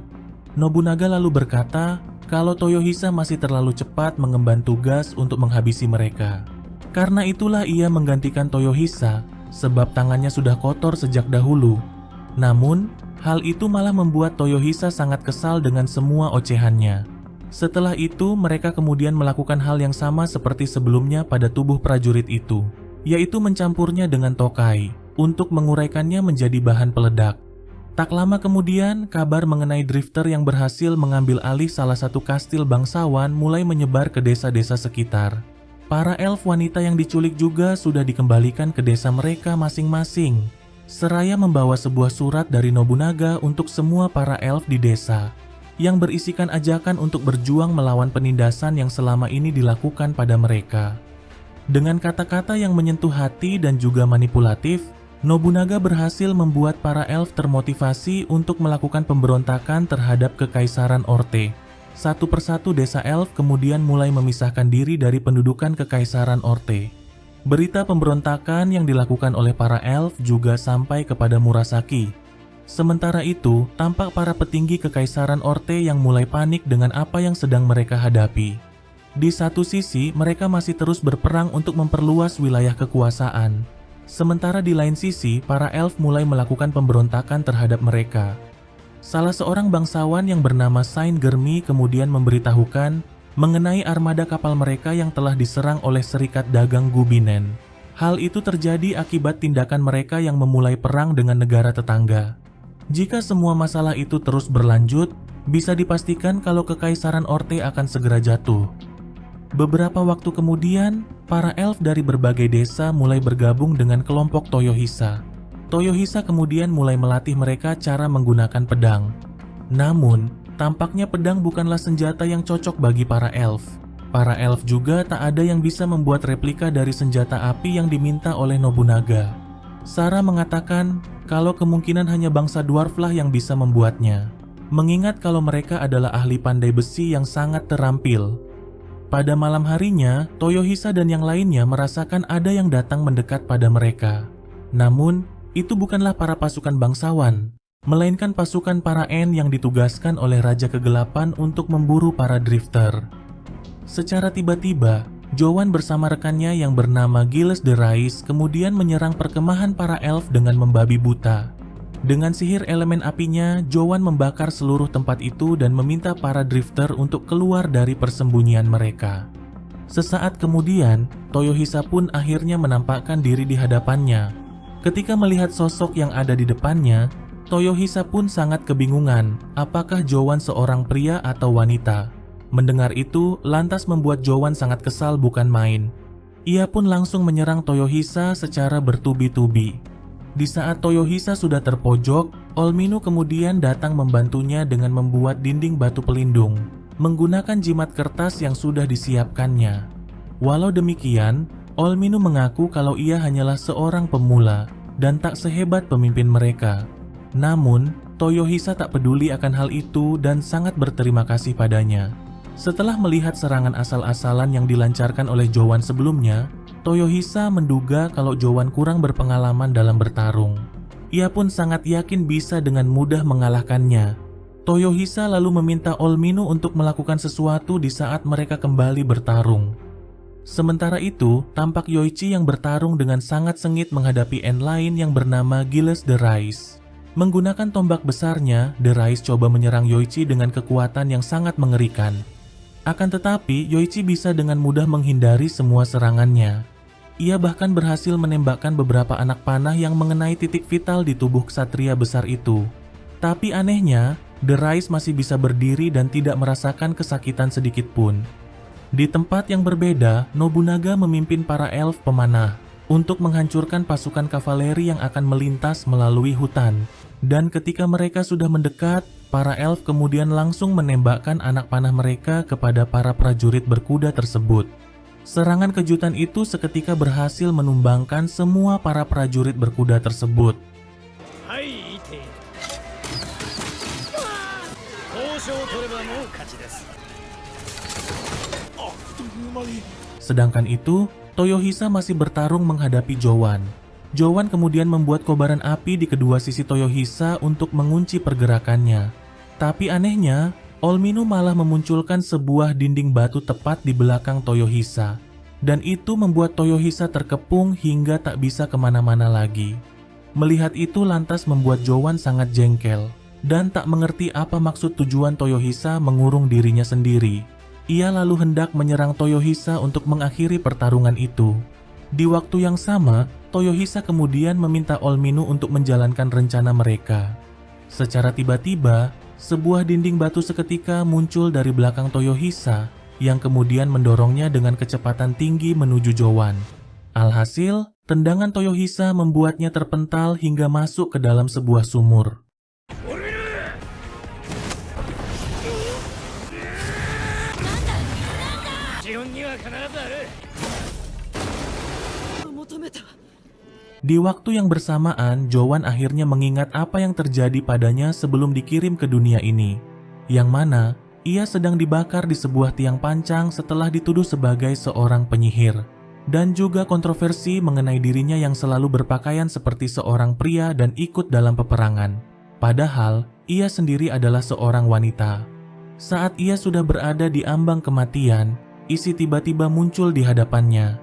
Nobunaga lalu berkata, kalau Toyohisa masih terlalu cepat mengemban tugas untuk menghabisi mereka. Karena itulah ia menggantikan Toyohisa, sebab tangannya sudah kotor sejak dahulu. Namun, hal itu malah membuat Toyohisa sangat kesal dengan semua ocehannya. Setelah itu, mereka kemudian melakukan hal yang sama seperti sebelumnya pada tubuh prajurit itu, yaitu mencampurnya dengan tokai untuk menguraikannya menjadi bahan peledak. Tak lama kemudian, kabar mengenai drifter yang berhasil mengambil alih salah satu kastil bangsawan mulai menyebar ke desa-desa sekitar. Para elf wanita yang diculik juga sudah dikembalikan ke desa mereka masing-masing, seraya membawa sebuah surat dari Nobunaga untuk semua para elf di desa, yang berisikan ajakan untuk berjuang melawan penindasan yang selama ini dilakukan pada mereka. Dengan kata-kata yang menyentuh hati dan juga manipulatif, Nobunaga berhasil membuat para elf termotivasi untuk melakukan pemberontakan terhadap Kekaisaran Orte. Satu persatu desa elf kemudian mulai memisahkan diri dari pendudukan Kekaisaran Orte. Berita pemberontakan yang dilakukan oleh para elf juga sampai kepada Murasaki. Sementara itu, tampak para petinggi Kekaisaran Orte yang mulai panik dengan apa yang sedang mereka hadapi. Di satu sisi, mereka masih terus berperang untuk memperluas wilayah kekuasaan. Sementara di lain sisi, para elf mulai melakukan pemberontakan terhadap mereka. Salah seorang bangsawan yang bernama Saint Germi kemudian memberitahukan mengenai armada kapal mereka yang telah diserang oleh Serikat Dagang Gubinen. Hal itu terjadi akibat tindakan mereka yang memulai perang dengan negara tetangga. Jika semua masalah itu terus berlanjut, bisa dipastikan kalau Kekaisaran Orte akan segera jatuh. Beberapa waktu kemudian, para elf dari berbagai desa mulai bergabung dengan kelompok Toyohisa. Toyohisa kemudian mulai melatih mereka cara menggunakan pedang. Namun, tampaknya pedang bukanlah senjata yang cocok bagi para elf. Para elf juga tak ada yang bisa membuat replika dari senjata api yang diminta oleh Nobunaga. Sarah mengatakan kalau kemungkinan hanya bangsa dwarflah yang bisa membuatnya, mengingat kalau mereka adalah ahli pandai besi yang sangat terampil. Pada malam harinya, Toyohisa dan yang lainnya merasakan ada yang datang mendekat pada mereka. Namun, itu bukanlah para pasukan bangsawan, melainkan pasukan para En yang ditugaskan oleh Raja Kegelapan untuk memburu para drifter. Secara tiba-tiba, Jowan bersama rekannya yang bernama Gilles de Rais kemudian menyerang perkemahan para elf dengan membabi buta. Dengan sihir elemen apinya, Jowan membakar seluruh tempat itu dan meminta para drifter untuk keluar dari persembunyian mereka. Sesaat kemudian, Toyohisa pun akhirnya menampakkan diri di hadapannya. Ketika melihat sosok yang ada di depannya, Toyohisa pun sangat kebingungan apakah Jowan seorang pria atau wanita. Mendengar itu, lantas membuat Jowan sangat kesal bukan main. Ia pun langsung menyerang Toyohisa secara bertubi-tubi. Di saat Toyohisa sudah terpojok, Olminu kemudian datang membantunya dengan membuat dinding batu pelindung, menggunakan jimat kertas yang sudah disiapkannya. Walau demikian, Olminu mengaku kalau ia hanyalah seorang pemula dan tak sehebat pemimpin mereka. Namun, Toyohisa tak peduli akan hal itu dan sangat berterima kasih padanya. Setelah melihat serangan asal-asalan yang dilancarkan oleh Jowan sebelumnya, Toyohisa menduga kalau Jowan kurang berpengalaman dalam bertarung. Ia pun sangat yakin bisa dengan mudah mengalahkannya. Toyohisa lalu meminta Olminu untuk melakukan sesuatu di saat mereka kembali bertarung. Sementara itu, tampak Yoichi yang bertarung dengan sangat sengit menghadapi En lain yang bernama Gilles de Rais. Menggunakan tombak besarnya, de Rais coba menyerang Yoichi dengan kekuatan yang sangat mengerikan. Akan tetapi, Yoichi bisa dengan mudah menghindari semua serangannya. Ia bahkan berhasil menembakkan beberapa anak panah yang mengenai titik vital di tubuh ksatria besar itu. Tapi anehnya, de Rais masih bisa berdiri dan tidak merasakan kesakitan sedikit pun. Di tempat yang berbeda, Nobunaga memimpin para elf pemanah untuk menghancurkan pasukan kavaleri yang akan melintas melalui hutan. Dan ketika mereka sudah mendekat, para elf kemudian langsung menembakkan anak panah mereka kepada para prajurit berkuda tersebut. Serangan kejutan itu seketika berhasil menumbangkan semua para prajurit berkuda tersebut. Sedangkan itu, Toyohisa masih bertarung menghadapi Jowan. Jowan kemudian membuat kobaran api di kedua sisi Toyohisa untuk mengunci pergerakannya. Tapi anehnya, Olminu malah memunculkan sebuah dinding batu tepat di belakang Toyohisa. Dan itu membuat Toyohisa terkepung hingga tak bisa kemana-mana lagi. Melihat itu lantas membuat Jowan sangat jengkel. dan tak mengerti apa maksud tujuan Toyohisa mengurung dirinya sendiri. Ia lalu hendak menyerang Toyohisa untuk mengakhiri pertarungan itu. Di waktu yang sama, Toyohisa kemudian meminta Olminu untuk menjalankan rencana mereka. Secara tiba-tiba, sebuah dinding batu seketika muncul dari belakang Toyohisa yang kemudian mendorongnya dengan kecepatan tinggi menuju Jowan. Alhasil, tendangan Toyohisa membuatnya terpental hingga masuk ke dalam sebuah sumur. Di waktu yang bersamaan, Jowan akhirnya mengingat apa yang terjadi padanya sebelum dikirim ke dunia ini, yang mana ia sedang dibakar di sebuah tiang pancang setelah dituduh sebagai seorang penyihir, dan juga kontroversi mengenai dirinya yang selalu berpakaian seperti seorang pria dan ikut dalam peperangan. Padahal, ia sendiri adalah seorang wanita. Saat ia sudah berada di ambang kematian, Isi tiba-tiba muncul di hadapannya.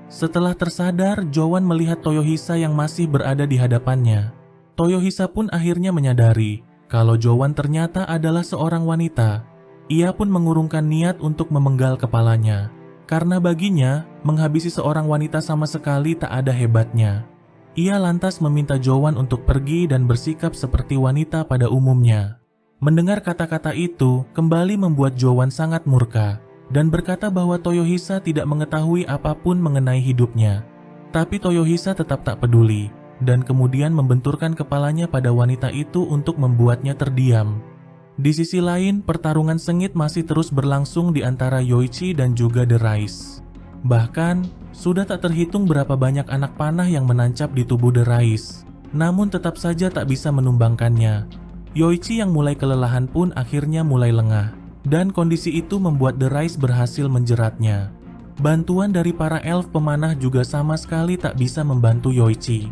Setelah tersadar, Jowan melihat Toyohisa yang masih berada di hadapannya. Toyohisa pun akhirnya menyadari kalau Jowan ternyata adalah seorang wanita. Ia pun mengurungkan niat untuk memenggal kepalanya, karena baginya menghabisi seorang wanita sama sekali tak ada hebatnya. Ia lantas meminta Jowan untuk pergi dan bersikap seperti wanita pada umumnya. Mendengar kata-kata itu kembali membuat Jowan sangat murka dan berkata bahwa Toyohisa tidak mengetahui apapun mengenai hidupnya. Tapi Toyohisa tetap tak peduli dan kemudian membenturkan kepalanya pada wanita itu untuk membuatnya terdiam. Di sisi lain, pertarungan sengit masih terus berlangsung di antara Yoichi dan juga The Rise. Bahkan, sudah tak terhitung berapa banyak anak panah yang menancap di tubuh The Rise, namun tetap saja tak bisa menumbangkannya. Yoichi yang mulai kelelahan pun akhirnya mulai lengah, dan kondisi itu membuat The Rise berhasil menjeratnya. Bantuan dari para elf pemanah juga sama sekali tak bisa membantu Yoichi.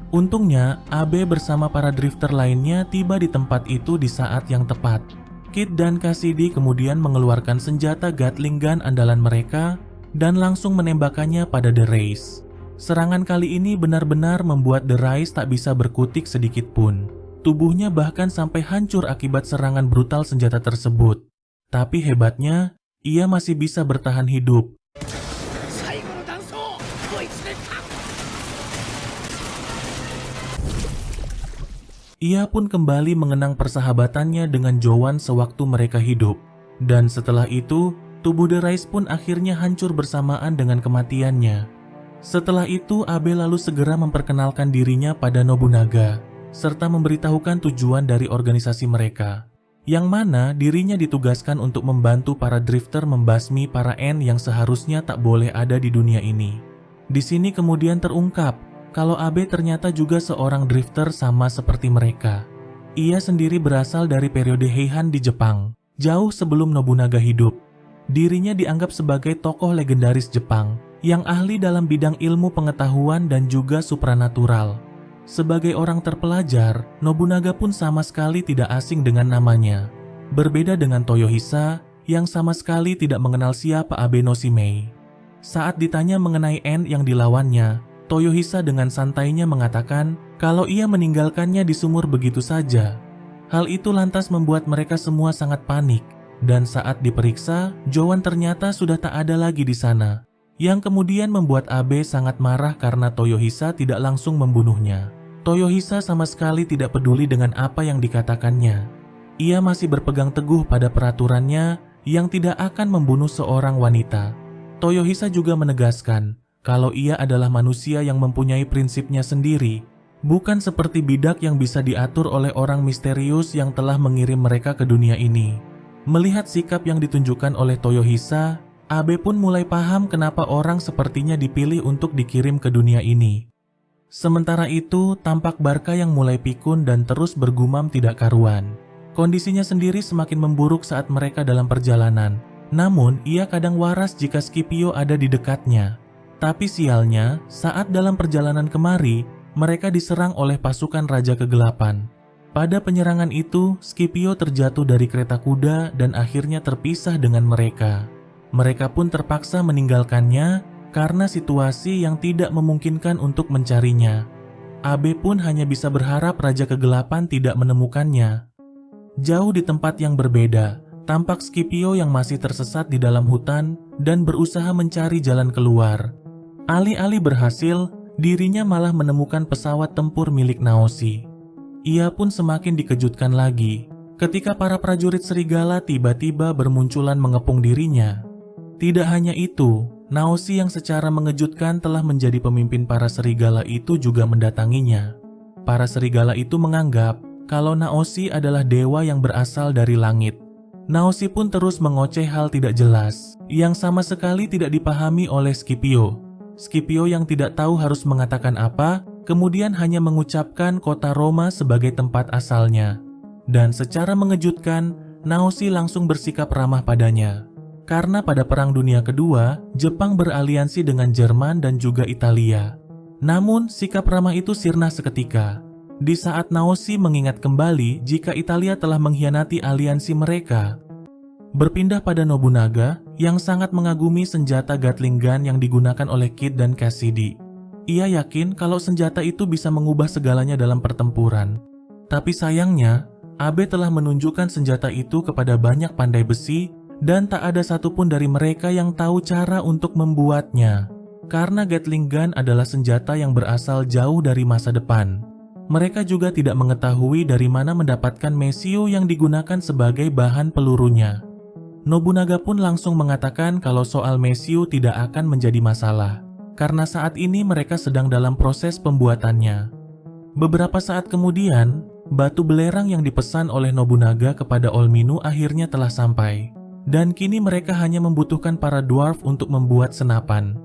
Untungnya, Abe bersama para drifter lainnya tiba di tempat itu di saat yang tepat. Kid dan Cassidy kemudian mengeluarkan senjata Gatling gun andalan mereka dan langsung menembakkannya pada The Rise. Serangan kali ini benar-benar membuat The Rise tak bisa berkutik sedikit pun. Tubuhnya bahkan sampai hancur akibat serangan brutal senjata tersebut. Tapi hebatnya, ia masih bisa bertahan hidup. Ia pun kembali mengenang persahabatannya dengan Jowan sewaktu mereka hidup. Dan setelah itu, tubuh The Rise pun akhirnya hancur bersamaan dengan kematiannya. Setelah itu, Abe lalu segera memperkenalkan dirinya pada Nobunaga, serta memberitahukan tujuan dari organisasi mereka, yang mana dirinya ditugaskan untuk membantu para drifter membasmi para N yang seharusnya tak boleh ada di dunia ini. Di sini kemudian terungkap kalau Abe ternyata juga seorang drifter sama seperti mereka. Ia sendiri berasal dari periode Heian di Jepang, jauh sebelum Nobunaga hidup. Dirinya dianggap sebagai tokoh legendaris Jepang yang ahli dalam bidang ilmu pengetahuan dan juga supranatural. Sebagai orang terpelajar, Nobunaga pun sama sekali tidak asing dengan namanya. Berbeda dengan Toyohisa yang sama sekali tidak mengenal siapa Abe no Shimei. Saat ditanya mengenai N yang dilawannya, Toyohisa dengan santainya mengatakan kalau ia meninggalkannya di sumur begitu saja. Hal itu lantas membuat mereka semua sangat panik, dan saat diperiksa, Jowan ternyata sudah tak ada lagi di sana, yang kemudian membuat Abe sangat marah karena Toyohisa tidak langsung membunuhnya. Toyohisa sama sekali tidak peduli dengan apa yang dikatakannya. Ia masih berpegang teguh pada peraturannya yang tidak akan membunuh seorang wanita. Toyohisa juga menegaskan kalau ia adalah manusia yang mempunyai prinsipnya sendiri, bukan seperti bidak yang bisa diatur oleh orang misterius yang telah mengirim mereka ke dunia ini. Melihat sikap yang ditunjukkan oleh Toyohisa, Abe pun mulai paham kenapa orang sepertinya dipilih untuk dikirim ke dunia ini. Sementara itu, tampak Barka yang mulai pikun dan terus bergumam tidak karuan. Kondisinya sendiri semakin memburuk saat mereka dalam perjalanan. Namun, ia kadang waras jika Scipio ada di dekatnya. Tapi sialnya, saat dalam perjalanan kemari, mereka diserang oleh pasukan Raja Kegelapan. Pada penyerangan itu, Scipio terjatuh dari kereta kuda dan akhirnya terpisah dengan mereka. Mereka pun terpaksa meninggalkannya karena situasi yang tidak memungkinkan untuk mencarinya. Abe pun hanya bisa berharap Raja Kegelapan tidak menemukannya. Jauh di tempat yang berbeda, tampak Scipio yang masih tersesat di dalam hutan dan berusaha mencari jalan keluar. Alih-alih berhasil, dirinya malah menemukan pesawat tempur milik Naoshi. Ia pun semakin dikejutkan lagi ketika para prajurit serigala tiba-tiba bermunculan mengepung dirinya. Tidak hanya itu, Naoshi yang secara mengejutkan telah menjadi pemimpin para serigala itu juga mendatanginya. Para serigala itu menganggap kalau Naoshi adalah dewa yang berasal dari langit. Naoshi pun terus mengoceh hal tidak jelas yang sama sekali tidak dipahami oleh Scipio. Scipio yang tidak tahu harus mengatakan apa, kemudian hanya mengucapkan kota Roma sebagai tempat asalnya. Dan secara mengejutkan, Naoshi langsung bersikap ramah padanya. Karena pada Perang Dunia Kedua, Jepang beraliansi dengan Jerman dan juga Italia. Namun, sikap ramah itu sirna seketika di saat Naoshi mengingat kembali jika Italia telah mengkhianati aliansi mereka. Berpindah pada Nobunaga yang sangat mengagumi senjata Gatling gun yang digunakan oleh Kid dan Cassidy. Ia yakin kalau senjata itu bisa mengubah segalanya dalam pertempuran. Tapi sayangnya, Abe telah menunjukkan senjata itu kepada banyak pandai besi dan tak ada satupun dari mereka yang tahu cara untuk membuatnya. Karena Gatling gun adalah senjata yang berasal jauh dari masa depan. Mereka juga tidak mengetahui dari mana mendapatkan mesiu yang digunakan sebagai bahan pelurunya. Nobunaga pun langsung mengatakan kalau soal mesiu tidak akan menjadi masalah, karena saat ini mereka sedang dalam proses pembuatannya. Beberapa saat kemudian, batu belerang yang dipesan oleh Nobunaga kepada Olminu akhirnya telah sampai, dan kini mereka hanya membutuhkan para dwarf untuk membuat senapan.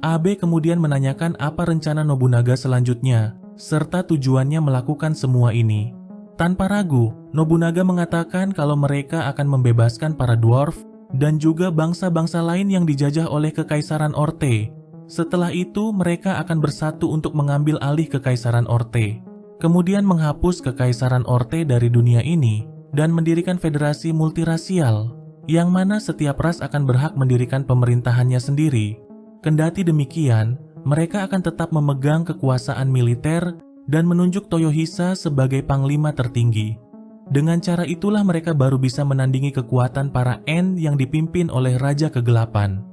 Abe kemudian menanyakan apa rencana Nobunaga selanjutnya, serta tujuannya melakukan semua ini. Tanpa ragu, Nobunaga mengatakan kalau mereka akan membebaskan para dwarf dan juga bangsa-bangsa lain yang dijajah oleh Kekaisaran Orte. Setelah itu, mereka akan bersatu untuk mengambil alih Kekaisaran Orte, kemudian menghapus Kekaisaran Orte dari dunia ini dan mendirikan federasi multirasial, yang mana setiap ras akan berhak mendirikan pemerintahannya sendiri. Kendati demikian, mereka akan tetap memegang kekuasaan militer dan menunjuk Toyohisa sebagai panglima tertinggi. Dengan cara itulah mereka baru bisa menandingi kekuatan para En yang dipimpin oleh Raja Kegelapan.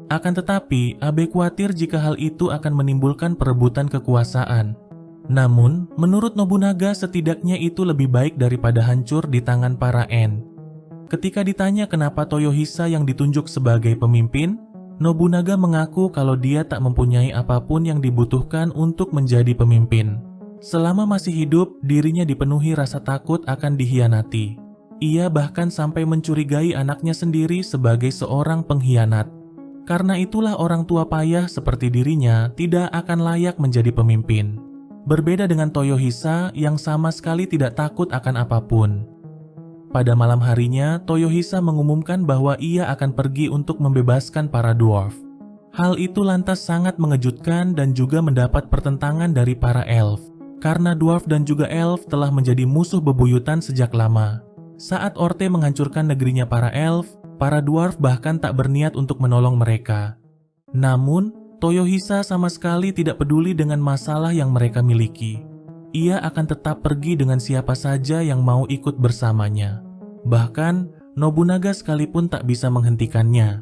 Akan tetapi, Abe khawatir jika hal itu akan menimbulkan perebutan kekuasaan. Namun, menurut Nobunaga setidaknya itu lebih baik daripada hancur di tangan para En. Ketika ditanya kenapa Toyohisa yang ditunjuk sebagai pemimpin, Nobunaga mengaku kalau dia tak mempunyai apapun yang dibutuhkan untuk menjadi pemimpin. Selama masih hidup, dirinya dipenuhi rasa takut akan dikhianati. Ia bahkan sampai mencurigai anaknya sendiri sebagai seorang pengkhianat. Karena itulah orang tua payah seperti dirinya tidak akan layak menjadi pemimpin. Berbeda dengan Toyohisa yang sama sekali tidak takut akan apapun. Pada malam harinya, Toyohisa mengumumkan bahwa ia akan pergi untuk membebaskan para dwarf. Hal itu lantas sangat mengejutkan dan juga mendapat pertentangan dari para elf. Karena dwarf dan juga elf telah menjadi musuh bebuyutan sejak lama. Saat Orte menghancurkan negerinya para elf, para dwarf bahkan tak berniat untuk menolong mereka. Namun, Toyohisa sama sekali tidak peduli dengan masalah yang mereka miliki. Ia akan tetap pergi dengan siapa saja yang mau ikut bersamanya. Bahkan, Nobunaga sekalipun tak bisa menghentikannya.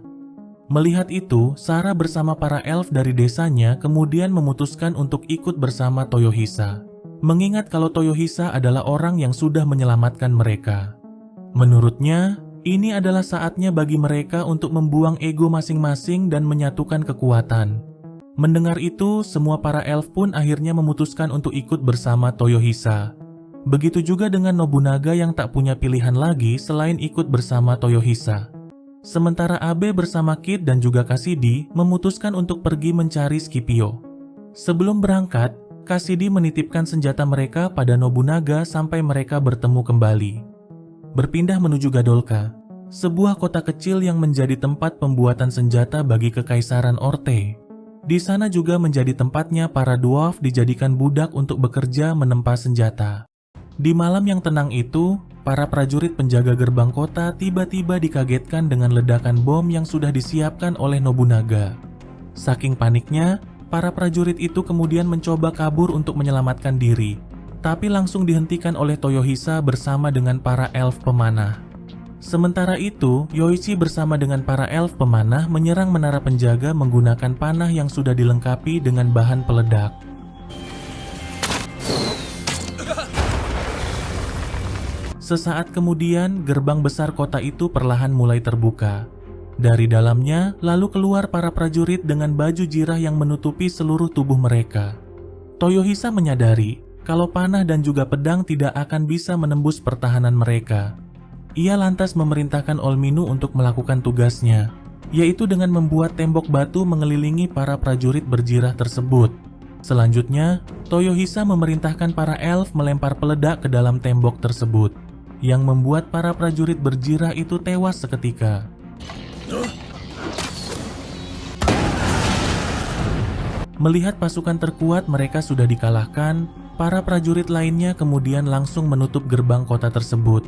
Melihat itu, Sarah bersama para elf dari desanya kemudian memutuskan untuk ikut bersama Toyohisa. Mengingat kalau Toyohisa adalah orang yang sudah menyelamatkan mereka. Menurutnya, ini adalah saatnya bagi mereka untuk membuang ego masing-masing dan menyatukan kekuatan. Mendengar itu, semua para elf pun akhirnya memutuskan untuk ikut bersama Toyohisa. Begitu juga dengan Nobunaga yang tak punya pilihan lagi selain ikut bersama Toyohisa. Sementara Abe bersama Kid dan juga Cassidy memutuskan untuk pergi mencari Scipio. Sebelum berangkat, Cassidy menitipkan senjata mereka pada Nobunaga sampai mereka bertemu kembali. Berpindah menuju Gadolka, sebuah kota kecil yang menjadi tempat pembuatan senjata bagi Kekaisaran Orte. Di sana juga menjadi tempatnya para dwarf dijadikan budak untuk bekerja menempa senjata. Di malam yang tenang itu, para prajurit penjaga gerbang kota tiba-tiba dikagetkan dengan ledakan bom yang sudah disiapkan oleh Nobunaga. Saking paniknya, para prajurit itu kemudian mencoba kabur untuk menyelamatkan diri. tapi langsung dihentikan oleh Toyohisa bersama dengan para elf pemanah. Sementara itu, Yoichi bersama dengan para elf pemanah menyerang menara penjaga menggunakan panah yang sudah dilengkapi dengan bahan peledak. Sesaat kemudian, gerbang besar kota itu perlahan mulai terbuka. Dari dalamnya, lalu keluar para prajurit dengan baju jirah yang menutupi seluruh tubuh mereka. Toyohisa menyadari kalau panah dan juga pedang tidak akan bisa menembus pertahanan mereka. Ia lantas memerintahkan Olminu untuk melakukan tugasnya, yaitu dengan membuat tembok batu mengelilingi para prajurit berjirah tersebut. Selanjutnya, Toyohisa memerintahkan para elf melempar peledak ke dalam tembok tersebut, yang membuat para prajurit berjirah itu tewas seketika. Melihat pasukan terkuat mereka sudah dikalahkan, para prajurit lainnya kemudian langsung menutup gerbang kota tersebut.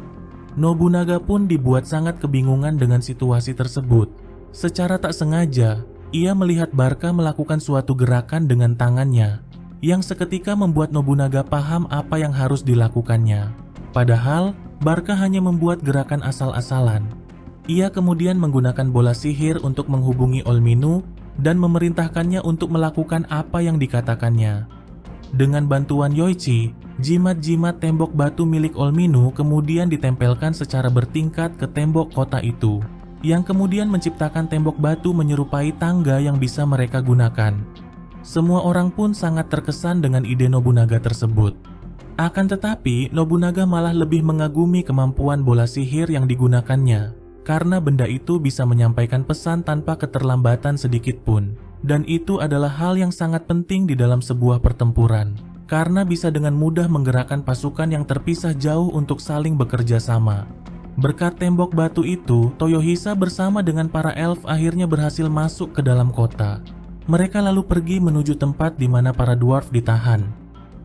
Nobunaga pun dibuat sangat kebingungan dengan situasi tersebut. Secara tak sengaja, ia melihat Barka melakukan suatu gerakan dengan tangannya, yang seketika membuat Nobunaga paham apa yang harus dilakukannya. Padahal, Barka hanya membuat gerakan asal-asalan. Ia kemudian menggunakan bola sihir untuk menghubungi Olminu dan memerintahkannya untuk melakukan apa yang dikatakannya. Dengan bantuan Yoichi, jimat-jimat tembok batu milik Olminu kemudian ditempelkan secara bertingkat ke tembok kota itu, yang kemudian menciptakan tembok batu menyerupai tangga yang bisa mereka gunakan. Semua orang pun sangat terkesan dengan ide Nobunaga tersebut. Akan tetapi, Nobunaga malah lebih mengagumi kemampuan bola sihir yang digunakannya, karena benda itu bisa menyampaikan pesan tanpa keterlambatan sedikit pun. Dan itu adalah hal yang sangat penting di dalam sebuah pertempuran, karena bisa dengan mudah menggerakkan pasukan yang terpisah jauh untuk saling bekerja sama. Berkat tembok batu itu, Toyohisa bersama dengan para elf akhirnya berhasil masuk ke dalam kota. Mereka lalu pergi menuju tempat di mana para dwarf ditahan.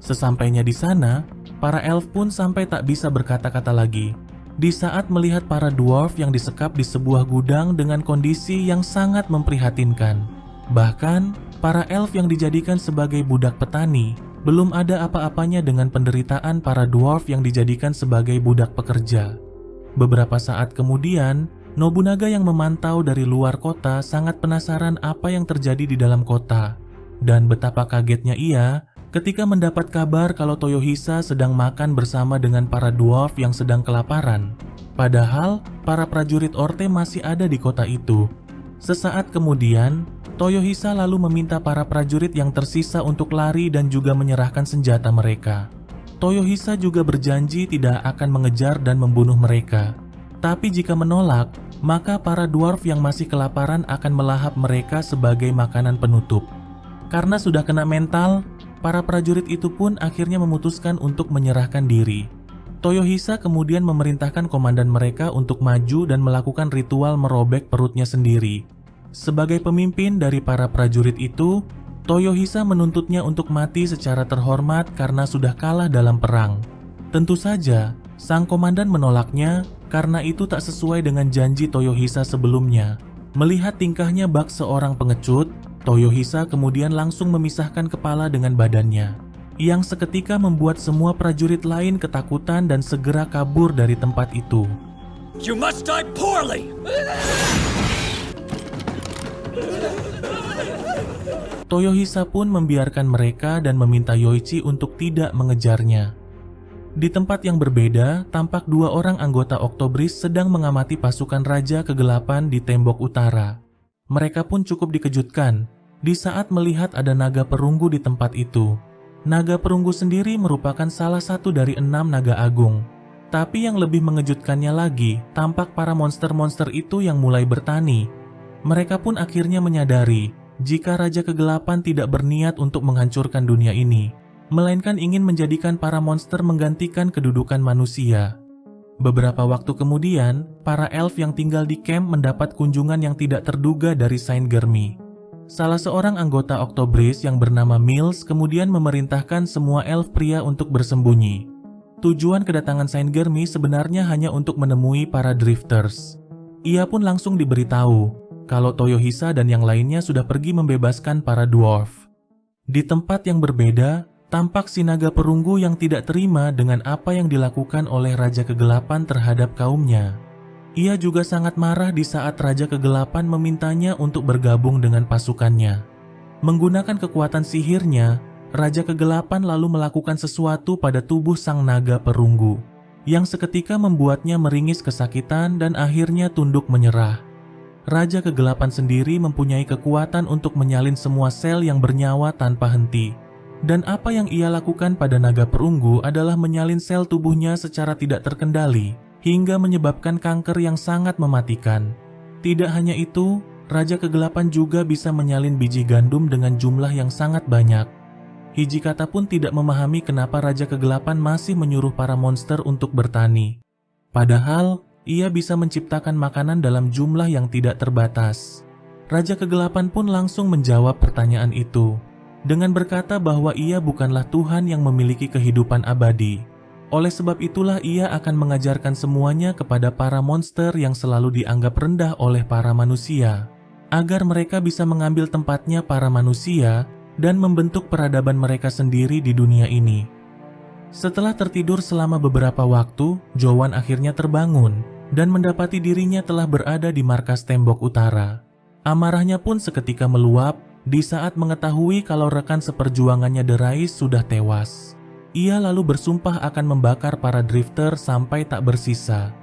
Sesampainya di sana, para elf pun sampai tak bisa berkata-kata lagi. Di saat melihat para dwarf yang disekap di sebuah gudang dengan kondisi yang sangat memprihatinkan. Bahkan, para elf yang dijadikan sebagai budak petani, belum ada apa-apanya dengan penderitaan para dwarf yang dijadikan sebagai budak pekerja. Beberapa saat kemudian, Nobunaga yang memantau dari luar kota sangat penasaran apa yang terjadi di dalam kota. Dan betapa kagetnya ia ketika mendapat kabar kalau Toyohisa sedang makan bersama dengan para dwarf yang sedang kelaparan. Padahal, para prajurit Orte masih ada di kota itu. Sesaat kemudian, Toyohisa lalu meminta para prajurit yang tersisa untuk lari dan juga menyerahkan senjata mereka. Toyohisa juga berjanji tidak akan mengejar dan membunuh mereka. Tapi jika menolak, maka para dwarf yang masih kelaparan akan melahap mereka sebagai makanan penutup. Karena sudah kena mental, para prajurit itu pun akhirnya memutuskan untuk menyerahkan diri. Toyohisa kemudian memerintahkan komandan mereka untuk maju dan melakukan ritual merobek perutnya sendiri. Sebagai pemimpin dari para prajurit itu, Toyohisa menuntutnya untuk mati secara terhormat karena sudah kalah dalam perang. Tentu saja, sang komandan menolaknya karena itu tak sesuai dengan janji Toyohisa sebelumnya. Melihat tingkahnya bak seorang pengecut, Toyohisa kemudian langsung memisahkan kepala dengan badannya, yang seketika membuat semua prajurit lain ketakutan dan segera kabur dari tempat itu. You must die poorly! Toyohisa pun membiarkan mereka dan meminta Yoichi untuk tidak mengejarnya. Di tempat yang berbeda, tampak dua orang anggota Oktobris sedang mengamati pasukan Raja Kegelapan di tembok utara. Mereka pun cukup dikejutkan di saat melihat ada naga perunggu di tempat itu. Naga perunggu sendiri merupakan salah satu dari 6 naga agung. Tapi yang lebih mengejutkannya lagi, tampak para monster-monster itu yang mulai bertani. Mereka pun akhirnya menyadari jika Raja Kegelapan tidak berniat untuk menghancurkan dunia ini, melainkan ingin menjadikan para monster menggantikan kedudukan manusia. Beberapa waktu kemudian, para elf yang tinggal di camp mendapat kunjungan yang tidak terduga dari Saint Germi. Salah seorang anggota Oktobris yang bernama Mills kemudian memerintahkan semua elf pria untuk bersembunyi. Tujuan kedatangan Saint Germi sebenarnya hanya untuk menemui para drifters. Ia pun langsung diberitahu kalau Toyohisa dan yang lainnya sudah pergi membebaskan para dwarf. Di tempat yang berbeda, Tampak si naga perunggu yang tidak terima dengan apa yang dilakukan oleh Raja Kegelapan terhadap kaumnya. Ia juga sangat marah di saat Raja Kegelapan memintanya untuk bergabung dengan pasukannya. Menggunakan kekuatan sihirnya, Raja Kegelapan lalu melakukan sesuatu pada tubuh sang naga perunggu, yang seketika membuatnya meringis kesakitan dan akhirnya tunduk menyerah. Raja Kegelapan sendiri mempunyai kekuatan untuk menyalin semua sel yang bernyawa tanpa henti. Dan apa yang ia lakukan pada naga perunggu adalah menyalin sel tubuhnya secara tidak terkendali, hingga menyebabkan kanker yang sangat mematikan. Tidak hanya itu, Raja Kegelapan juga bisa menyalin biji gandum dengan jumlah yang sangat banyak. Hijikata pun tidak memahami kenapa Raja Kegelapan masih menyuruh para monster untuk bertani. Padahal, ia bisa menciptakan makanan dalam jumlah yang tidak terbatas. Raja Kegelapan pun langsung menjawab pertanyaan itu dengan berkata bahwa ia bukanlah Tuhan yang memiliki kehidupan abadi. Oleh sebab itulah ia akan mengajarkan semuanya kepada para monster yang selalu dianggap rendah oleh para manusia, agar mereka bisa mengambil tempatnya para manusia dan membentuk peradaban mereka sendiri di dunia ini. Setelah tertidur selama beberapa waktu, Jowan akhirnya terbangun dan mendapati dirinya telah berada di markas tembok utara. Amarahnya pun seketika meluap di saat mengetahui kalau rekan seperjuangannya Derais sudah tewas. Ia lalu bersumpah akan membakar para drifter sampai tak bersisa.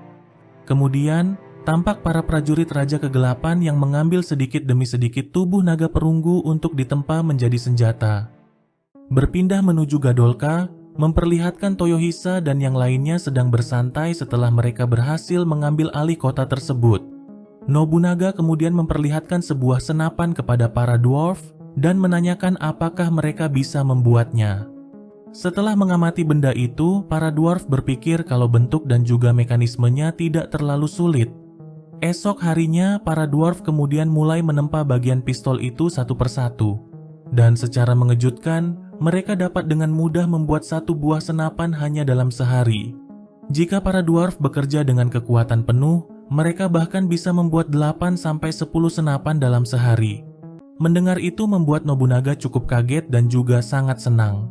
Kemudian, tampak para prajurit Raja Kegelapan yang mengambil sedikit demi sedikit tubuh naga perunggu untuk ditempa menjadi senjata. Berpindah menuju Gadolka, memperlihatkan Toyohisa dan yang lainnya sedang bersantai setelah mereka berhasil mengambil alih kota tersebut. Nobunaga kemudian memperlihatkan sebuah senapan kepada para dwarf dan menanyakan apakah mereka bisa membuatnya. Setelah mengamati benda itu, para dwarf berpikir kalau bentuk dan juga mekanismenya tidak terlalu sulit. Esok harinya, para dwarf kemudian mulai menempa bagian pistol itu satu persatu. Dan secara mengejutkan, mereka dapat dengan mudah membuat satu buah senapan hanya dalam sehari. Jika para dwarf bekerja dengan kekuatan penuh, mereka bahkan bisa membuat 8-10 senapan dalam sehari. Mendengar itu membuat Nobunaga cukup kaget dan juga sangat senang.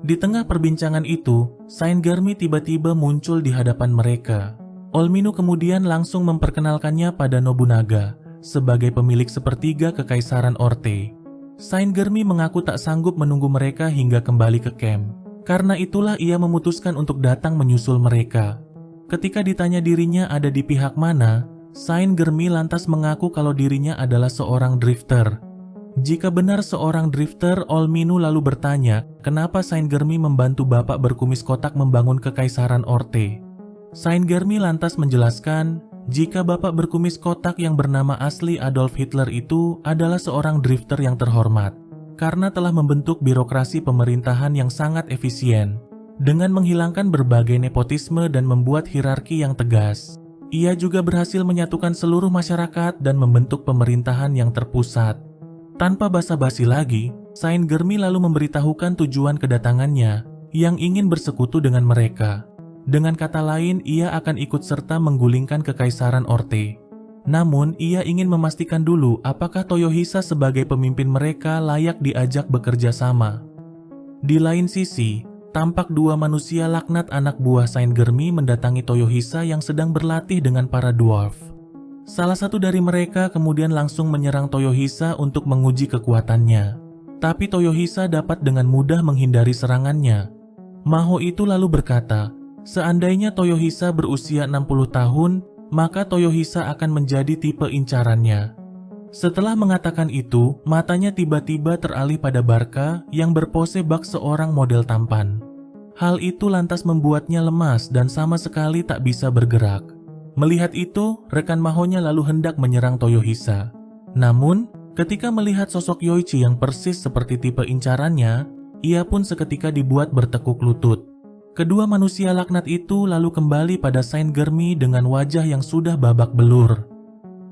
Di tengah perbincangan itu, Saint-Germy tiba-tiba muncul di hadapan mereka. Olminu kemudian langsung memperkenalkannya pada Nobunaga sebagai pemilik sepertiga Kekaisaran Orte. Saint-Germy mengaku tak sanggup menunggu mereka hingga kembali ke camp. Karena itulah ia memutuskan untuk datang menyusul mereka. Ketika ditanya dirinya ada di pihak mana, Saint-Germy lantas mengaku kalau dirinya adalah seorang drifter. Jika benar seorang drifter, Olminu lalu bertanya, kenapa Saint-Germy membantu bapak berkumis kotak membangun Kekaisaran Orte. Saint-Germy lantas menjelaskan, jika bapak berkumis kotak yang bernama asli Adolf Hitler itu adalah seorang drifter yang terhormat, karena telah membentuk birokrasi pemerintahan yang sangat efisien. Dengan menghilangkan berbagai nepotisme dan membuat hierarki yang tegas, ia juga berhasil menyatukan seluruh masyarakat dan membentuk pemerintahan yang terpusat. Tanpa basa-basi lagi, Saint-Germy lalu memberitahukan tujuan kedatangannya yang ingin bersekutu dengan mereka. Dengan kata lain, ia akan ikut serta menggulingkan Kekaisaran Orte. Namun, ia ingin memastikan dulu apakah Toyohisa sebagai pemimpin mereka layak diajak bekerja sama. Di lain sisi, tampak dua manusia laknat anak buah Saint-Germy mendatangi Toyohisa yang sedang berlatih dengan para dwarf. Salah satu dari mereka kemudian langsung menyerang Toyohisa untuk menguji kekuatannya. Tapi Toyohisa dapat dengan mudah menghindari serangannya. Maho itu lalu berkata, seandainya Toyohisa berusia 60 tahun, maka Toyohisa akan menjadi tipe incarannya. Setelah mengatakan itu, matanya tiba-tiba teralih pada Barka yang berpose bak seorang model tampan. Hal itu lantas membuatnya lemas dan sama sekali tak bisa bergerak. Melihat itu, rekan Mahonya lalu hendak menyerang Toyohisa. Namun, ketika melihat sosok Yoichi yang persis seperti tipe incarannya, ia pun seketika dibuat bertekuk lutut. Kedua manusia laknat itu lalu kembali pada Saint-Germy dengan wajah yang sudah babak belur.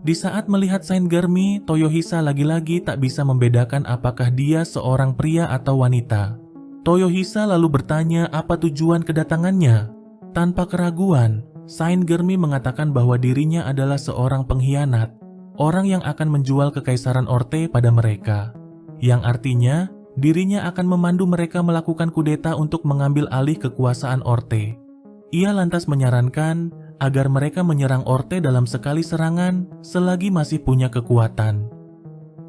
Di saat melihat Saint-Germy, Toyohisa lagi-lagi tak bisa membedakan apakah dia seorang pria atau wanita. Toyohisa lalu bertanya apa tujuan kedatangannya. Tanpa keraguan, Saint-Germy mengatakan bahwa dirinya adalah seorang pengkhianat, orang yang akan menjual Kekaisaran Orte pada mereka. Yang artinya, Dirinya akan memandu mereka melakukan kudeta untuk mengambil alih kekuasaan Orte. Ia lantas menyarankan agar mereka menyerang Orte dalam sekali serangan selagi masih punya kekuatan.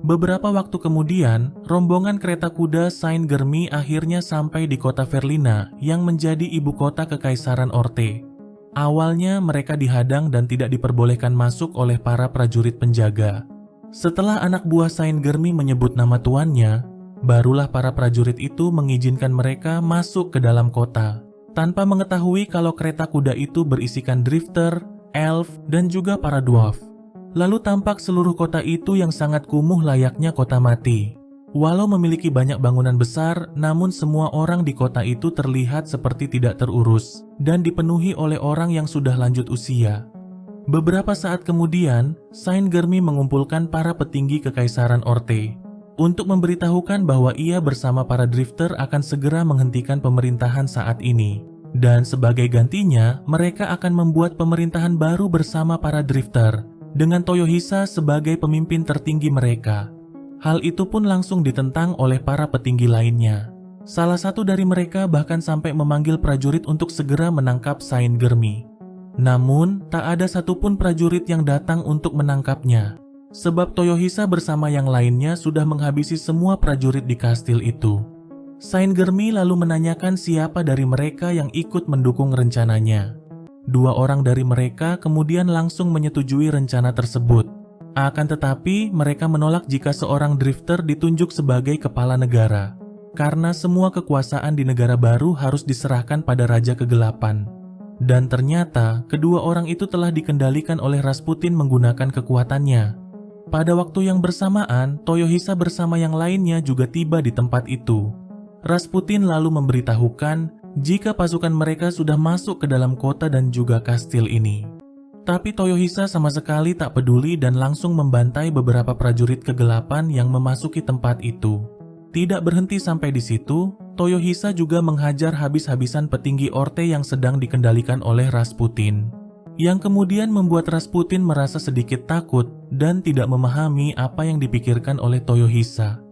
Beberapa waktu kemudian, rombongan kereta kuda Saint Germi akhirnya sampai di kota Verlina yang menjadi ibu kota Kekaisaran Orte. Awalnya mereka dihadang dan tidak diperbolehkan masuk oleh para prajurit penjaga. Setelah anak buah Saint Germi menyebut nama tuannya, barulah para prajurit itu mengizinkan mereka masuk ke dalam kota, tanpa mengetahui kalau kereta kuda itu berisikan drifter, elf, dan juga para dwarf. Lalu tampak seluruh kota itu yang sangat kumuh layaknya kota mati. Walau memiliki banyak bangunan besar, namun semua orang di kota itu terlihat seperti tidak terurus dan dipenuhi oleh orang yang sudah lanjut usia. Beberapa saat kemudian, Saint Germi mengumpulkan para petinggi Kekaisaran Orte untuk memberitahukan bahwa ia bersama para drifter akan segera menghentikan pemerintahan saat ini. Dan sebagai gantinya, mereka akan membuat pemerintahan baru bersama para drifter, dengan Toyohisa sebagai pemimpin tertinggi mereka. Hal itu pun langsung ditentang oleh para petinggi lainnya. Salah satu dari mereka bahkan sampai memanggil prajurit untuk segera menangkap Saint Germi. Namun, tak ada satupun prajurit yang datang untuk menangkapnya, sebab Toyohisa bersama yang lainnya sudah menghabisi semua prajurit di kastil itu. Saint Germi lalu menanyakan siapa dari mereka yang ikut mendukung rencananya. 2 orang dari mereka kemudian langsung menyetujui rencana tersebut. Akan tetapi, mereka menolak jika seorang drifter ditunjuk sebagai kepala negara, karena semua kekuasaan di negara baru harus diserahkan pada Raja Kegelapan. Dan ternyata, kedua orang itu telah dikendalikan oleh Rasputin menggunakan kekuatannya. Pada waktu yang bersamaan, Toyohisa bersama yang lainnya juga tiba di tempat itu. Rasputin lalu memberitahukan jika pasukan mereka sudah masuk ke dalam kota dan juga kastil ini. Tapi Toyohisa sama sekali tak peduli dan langsung membantai beberapa prajurit kegelapan yang memasuki tempat itu. Tidak berhenti sampai di situ, Toyohisa juga menghajar habis-habisan petinggi Orte yang sedang dikendalikan oleh Rasputin, yang kemudian membuat Rasputin merasa sedikit takut dan tidak memahami apa yang dipikirkan oleh Toyohisa.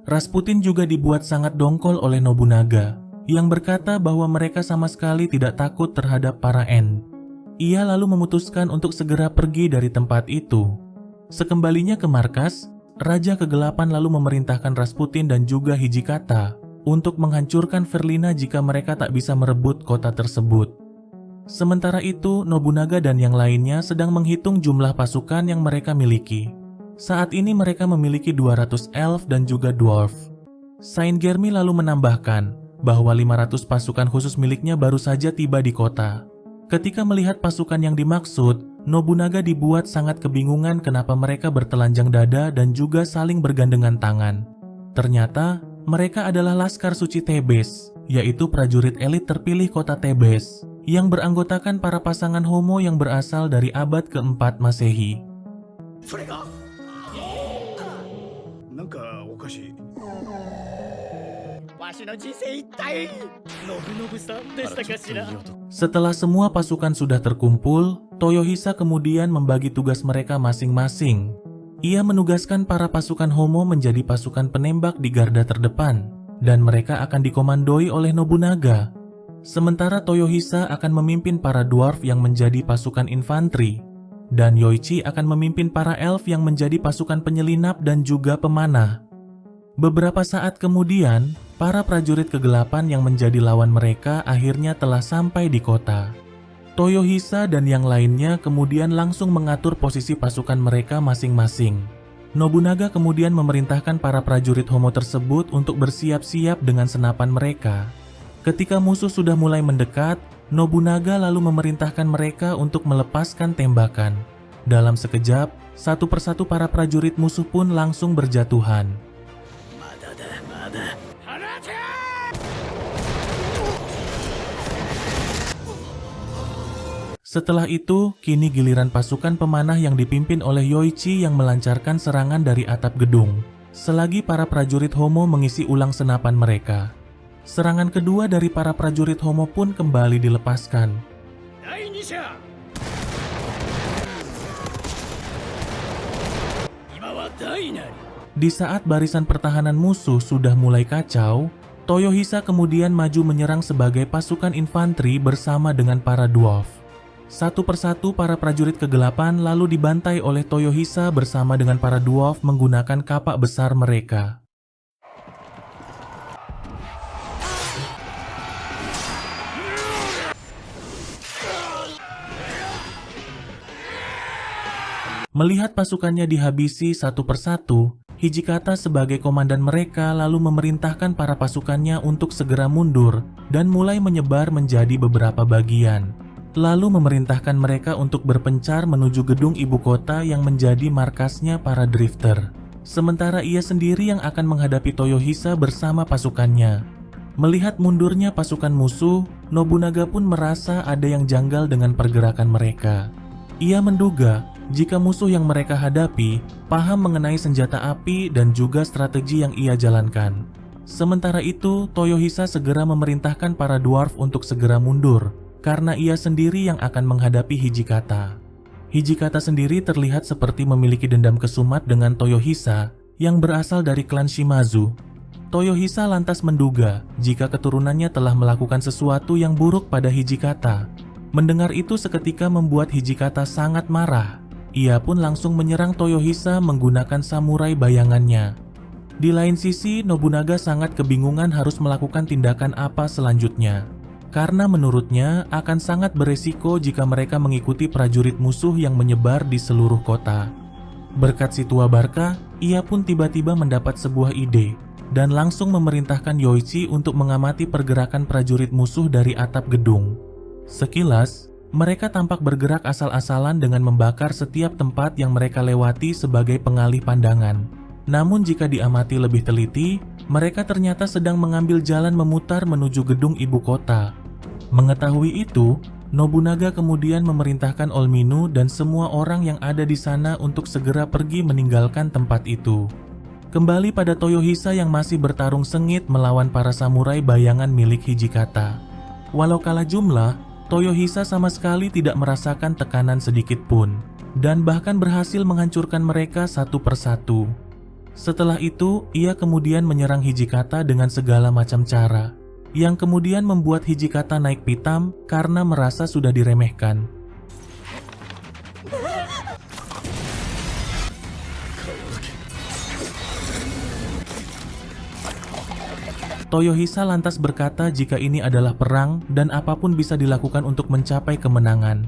Rasputin juga dibuat sangat dongkol oleh Nobunaga, yang berkata bahwa mereka sama sekali tidak takut terhadap para En. Ia lalu memutuskan untuk segera pergi dari tempat itu. Sekembalinya ke markas, Raja Kegelapan lalu memerintahkan Rasputin dan juga Hijikata untuk menghancurkan Verlina jika mereka tak bisa merebut kota tersebut. Sementara itu, Nobunaga dan yang lainnya sedang menghitung jumlah pasukan yang mereka miliki. Saat ini mereka memiliki 200 elf dan juga dwarf. Saint Germi lalu menambahkan bahwa 500 pasukan khusus miliknya baru saja tiba di kota. Ketika melihat pasukan yang dimaksud, Nobunaga dibuat sangat kebingungan kenapa mereka bertelanjang dada dan juga saling bergandengan tangan. Ternyata, mereka adalah Laskar Suci Thebes, yaitu prajurit elit terpilih kota Thebes, yang beranggotakan para pasangan homo yang berasal dari abad ke-4 Masehi. Setelah semua pasukan sudah terkumpul, Toyohisa kemudian membagi tugas mereka masing-masing. Ia menugaskan para pasukan homo menjadi pasukan penembak di garda terdepan, dan mereka akan dikomandoi oleh Nobunaga. Sementara Toyohisa akan memimpin para dwarf yang menjadi pasukan infanteri, dan Yoichi akan memimpin para elf yang menjadi pasukan penyelinap dan juga pemanah. Beberapa saat kemudian, para prajurit kegelapan yang menjadi lawan mereka akhirnya telah sampai di kota. Toyohisa dan yang lainnya kemudian langsung mengatur posisi pasukan mereka masing-masing. Nobunaga kemudian memerintahkan para prajurit homo tersebut untuk bersiap-siap dengan senapan mereka. Ketika musuh sudah mulai mendekat, Nobunaga lalu memerintahkan mereka untuk melepaskan tembakan. Dalam sekejap, satu persatu para prajurit musuh pun langsung berjatuhan. Setelah itu, kini giliran pasukan pemanah yang dipimpin oleh Yoichi yang melancarkan serangan dari atap gedung, selagi para prajurit homo mengisi ulang senapan mereka. Serangan kedua dari para prajurit homo pun kembali dilepaskan. Di saat barisan pertahanan musuh sudah mulai kacau, Toyohisa kemudian maju menyerang sebagai pasukan infanteri bersama dengan para dwarf. Satu persatu para prajurit kegelapan lalu dibantai oleh Toyohisa bersama dengan para dwarf menggunakan kapak besar mereka. Melihat pasukannya dihabisi satu persatu, Hijikata sebagai komandan mereka lalu memerintahkan para pasukannya untuk segera mundur dan mulai menyebar menjadi beberapa bagian. Lalu memerintahkan mereka untuk berpencar menuju gedung ibu kota yang menjadi markasnya para drifter. Sementara ia sendiri yang akan menghadapi Toyohisa bersama pasukannya. Melihat mundurnya pasukan musuh, Nobunaga pun merasa ada yang janggal dengan pergerakan mereka. Ia menduga jika musuh yang mereka hadapi paham mengenai senjata api dan juga strategi yang ia jalankan. Sementara itu, Toyohisa segera memerintahkan para dwarf untuk segera mundur, karena ia sendiri yang akan menghadapi Hijikata. Hijikata sendiri terlihat seperti memiliki dendam kesumat dengan Toyohisa yang berasal dari klan Shimazu. Toyohisa lantas menduga jika keturunannya telah melakukan sesuatu yang buruk pada Hijikata. Mendengar itu seketika membuat Hijikata sangat marah. Ia pun langsung menyerang Toyohisa menggunakan samurai bayangannya. Di lain sisi, Nobunaga sangat kebingungan harus melakukan tindakan apa selanjutnya. Karena menurutnya akan sangat beresiko jika mereka mengikuti prajurit musuh yang menyebar di seluruh kota. Berkat si tua Barka, ia pun tiba-tiba mendapat sebuah ide dan langsung memerintahkan Yoichi untuk mengamati pergerakan prajurit musuh dari atap gedung. Sekilas, mereka tampak bergerak asal-asalan dengan membakar setiap tempat yang mereka lewati sebagai pengalih pandangan. Namun jika diamati lebih teliti, mereka ternyata sedang mengambil jalan memutar menuju gedung ibu kota. Mengetahui itu, Nobunaga kemudian memerintahkan Olminu dan semua orang yang ada di sana untuk segera pergi meninggalkan tempat itu. Kembali pada Toyohisa yang masih bertarung sengit melawan para samurai bayangan milik Hijikata. Walau kalah jumlah, Toyohisa sama sekali tidak merasakan tekanan sedikit pun, dan bahkan berhasil menghancurkan mereka satu persatu. Setelah itu, ia kemudian menyerang Hijikata dengan segala macam cara, yang kemudian membuat Hijikata naik pitam karena merasa sudah diremehkan. Toyohisa lantas berkata jika ini adalah perang dan apapun bisa dilakukan untuk mencapai kemenangan.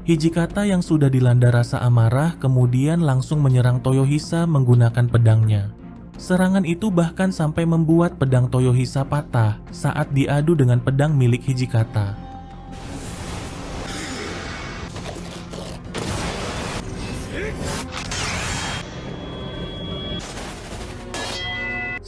Hijikata yang sudah dilanda rasa amarah kemudian langsung menyerang Toyohisa menggunakan pedangnya. Serangan itu bahkan sampai membuat pedang Toyohisa patah saat diadu dengan pedang milik Hijikata.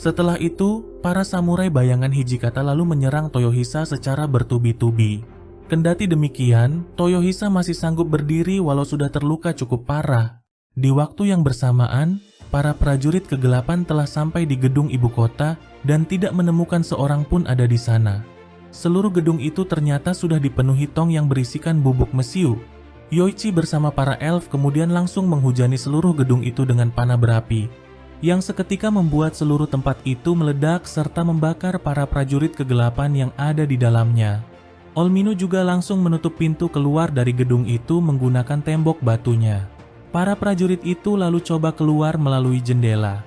Setelah itu, para samurai bayangan Hijikata lalu menyerang Toyohisa secara bertubi-tubi. Kendati demikian, Toyohisa masih sanggup berdiri walau sudah terluka cukup parah. Di waktu yang bersamaan, para prajurit kegelapan telah sampai di gedung ibu kota dan tidak menemukan seorang pun ada di sana. Seluruh gedung itu ternyata sudah dipenuhi tong yang berisikan bubuk mesiu. Yoichi bersama para elf kemudian langsung menghujani seluruh gedung itu dengan panah berapi, yang seketika membuat seluruh tempat itu meledak serta membakar para prajurit kegelapan yang ada di dalamnya. Olminu juga langsung menutup pintu keluar dari gedung itu menggunakan tembok batunya. Para prajurit itu lalu coba keluar melalui jendela.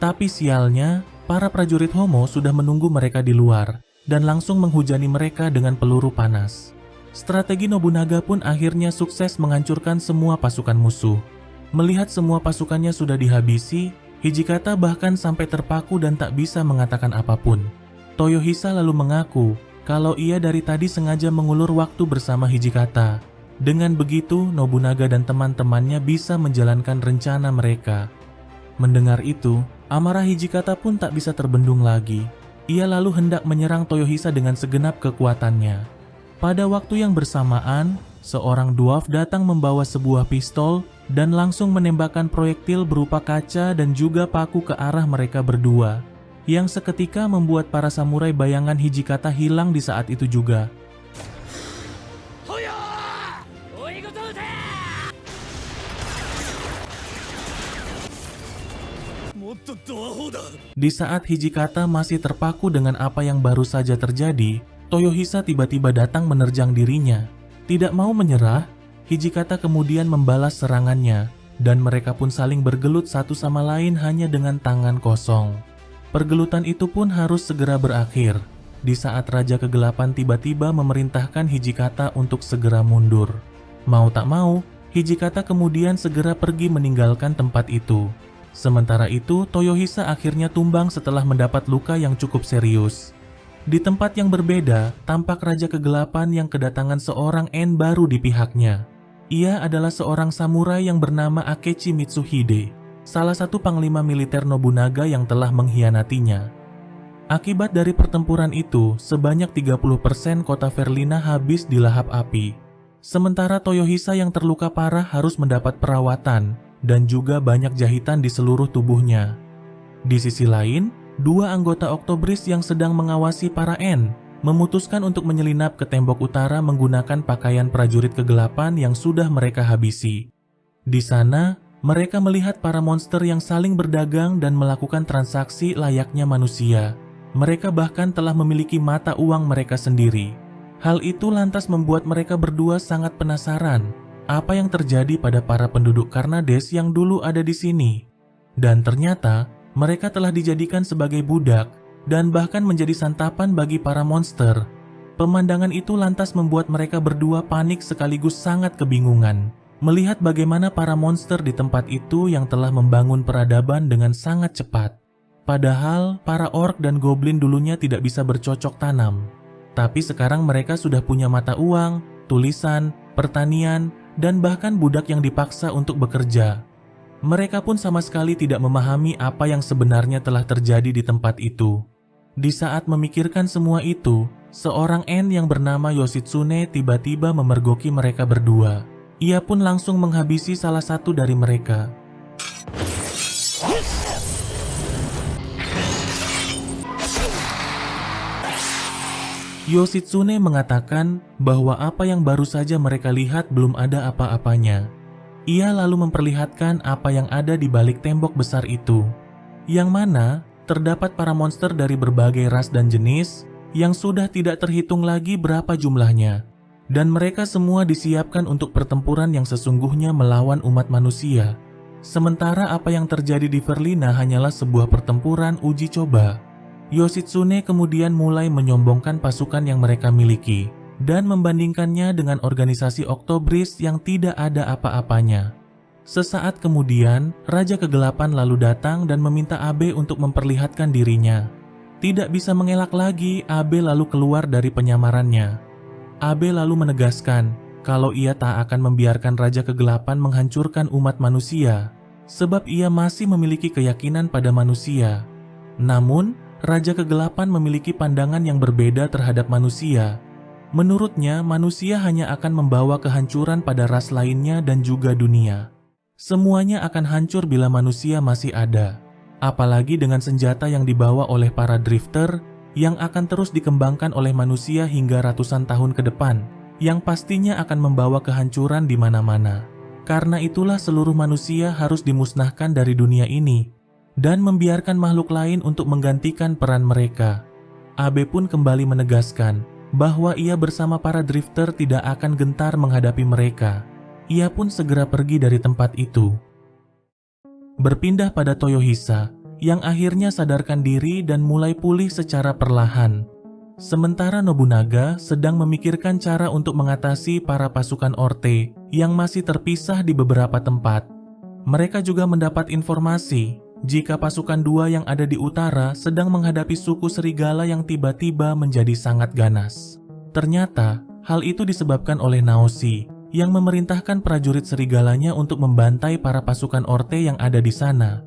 Tapi sialnya, para prajurit Homo sudah menunggu mereka di luar dan langsung menghujani mereka dengan peluru panas. Strategi Nobunaga pun akhirnya sukses menghancurkan semua pasukan musuh. Melihat semua pasukannya sudah dihabisi, Hijikata bahkan sampai terpaku dan tak bisa mengatakan apapun. Toyohisa lalu mengaku kalau ia dari tadi sengaja mengulur waktu bersama Hijikata. Dengan begitu, Nobunaga dan teman-temannya bisa menjalankan rencana mereka. Mendengar itu, amarah Hijikata pun tak bisa terbendung lagi. Ia lalu hendak menyerang Toyohisa dengan segenap kekuatannya. Pada waktu yang bersamaan, seorang dwarf datang membawa sebuah pistol dan langsung menembakkan proyektil berupa kaca dan juga paku ke arah mereka berdua, yang seketika membuat para samurai bayangan Hijikata hilang di saat itu juga. Di saat Hijikata masih terpaku dengan apa yang baru saja terjadi, Toyohisa tiba-tiba datang menerjang dirinya. Tidak mau menyerah, Hijikata kemudian membalas serangannya, dan mereka pun saling bergelut satu sama lain hanya dengan tangan kosong. Pergelutan itu pun harus segera berakhir, di saat Raja Kegelapan tiba-tiba memerintahkan Hijikata untuk segera mundur. Mau tak mau, Hijikata kemudian segera pergi meninggalkan tempat itu. Sementara itu, Toyohisa akhirnya tumbang setelah mendapat luka yang cukup serius. Di tempat yang berbeda, tampak Raja Kegelapan yang kedatangan seorang En baru di pihaknya. Ia adalah seorang samurai yang bernama Akechi Mitsuhide, salah satu panglima militer Nobunaga yang telah mengkhianatinya. Akibat dari pertempuran itu, sebanyak 30% kota Verlina habis dilahap api. Sementara Toyohisa yang terluka parah harus mendapat perawatan dan juga banyak jahitan di seluruh tubuhnya. Di sisi lain, dua anggota Oktobris yang sedang mengawasi para En memutuskan untuk menyelinap ke tembok utara menggunakan pakaian prajurit kegelapan yang sudah mereka habisi. Di sana, mereka melihat para monster yang saling berdagang dan melakukan transaksi layaknya manusia. Mereka bahkan telah memiliki mata uang mereka sendiri. Hal itu lantas membuat mereka berdua sangat penasaran apa yang terjadi pada para penduduk Karnades yang dulu ada di sini. Dan ternyata, mereka telah dijadikan sebagai budak dan bahkan menjadi santapan bagi para monster. Pemandangan itu lantas membuat mereka berdua panik sekaligus sangat kebingungan, melihat bagaimana para monster di tempat itu yang telah membangun peradaban dengan sangat cepat. Padahal, para orc dan goblin dulunya tidak bisa bercocok tanam. Tapi sekarang mereka sudah punya mata uang, tulisan, pertanian, dan bahkan budak yang dipaksa untuk bekerja. Mereka pun sama sekali tidak memahami apa yang sebenarnya telah terjadi di tempat itu. Di saat memikirkan semua itu, seorang En yang bernama Yoshitsune tiba-tiba memergoki mereka berdua. Ia pun langsung menghabisi salah satu dari mereka. Yoshitsune mengatakan bahwa apa yang baru saja mereka lihat belum ada apa-apanya. Ia lalu memperlihatkan apa yang ada di balik tembok besar itu, yang mana terdapat para monster dari berbagai ras dan jenis yang sudah tidak terhitung lagi berapa jumlahnya. Dan mereka semua disiapkan untuk pertempuran yang sesungguhnya melawan umat manusia. Sementara apa yang terjadi di Verlina hanyalah sebuah pertempuran uji coba. Yoshitsune kemudian mulai menyombongkan pasukan yang mereka miliki dan membandingkannya dengan organisasi Oktobris yang tidak ada apa-apanya. Sesaat kemudian, Raja Kegelapan lalu datang dan meminta Abe untuk memperlihatkan dirinya. Tidak bisa mengelak lagi, Abe lalu keluar dari penyamarannya. Abe lalu menegaskan kalau ia tak akan membiarkan Raja Kegelapan menghancurkan umat manusia, sebab ia masih memiliki keyakinan pada manusia. Namun, Raja Kegelapan memiliki pandangan yang berbeda terhadap manusia. Menurutnya, manusia hanya akan membawa kehancuran pada ras lainnya dan juga dunia. Semuanya akan hancur bila manusia masih ada. Apalagi dengan senjata yang dibawa oleh para drifter yang akan terus dikembangkan oleh manusia hingga ratusan tahun ke depan, yang pastinya akan membawa kehancuran di mana-mana. Karena itulah seluruh manusia harus dimusnahkan dari dunia ini dan membiarkan makhluk lain untuk menggantikan peran mereka. Abe pun kembali menegaskan bahwa ia bersama para drifter tidak akan gentar menghadapi mereka. Ia pun segera pergi dari tempat itu. Berpindah pada Toyohisa, yang akhirnya sadarkan diri dan mulai pulih secara perlahan. Sementara Nobunaga sedang memikirkan cara untuk mengatasi para pasukan Orte yang masih terpisah di beberapa tempat. Mereka juga mendapat informasi jika pasukan dua yang ada di utara sedang menghadapi suku serigala yang tiba-tiba menjadi sangat ganas. Ternyata, hal itu disebabkan oleh Naoshi yang memerintahkan prajurit serigalanya untuk membantai para pasukan Orte yang ada di sana.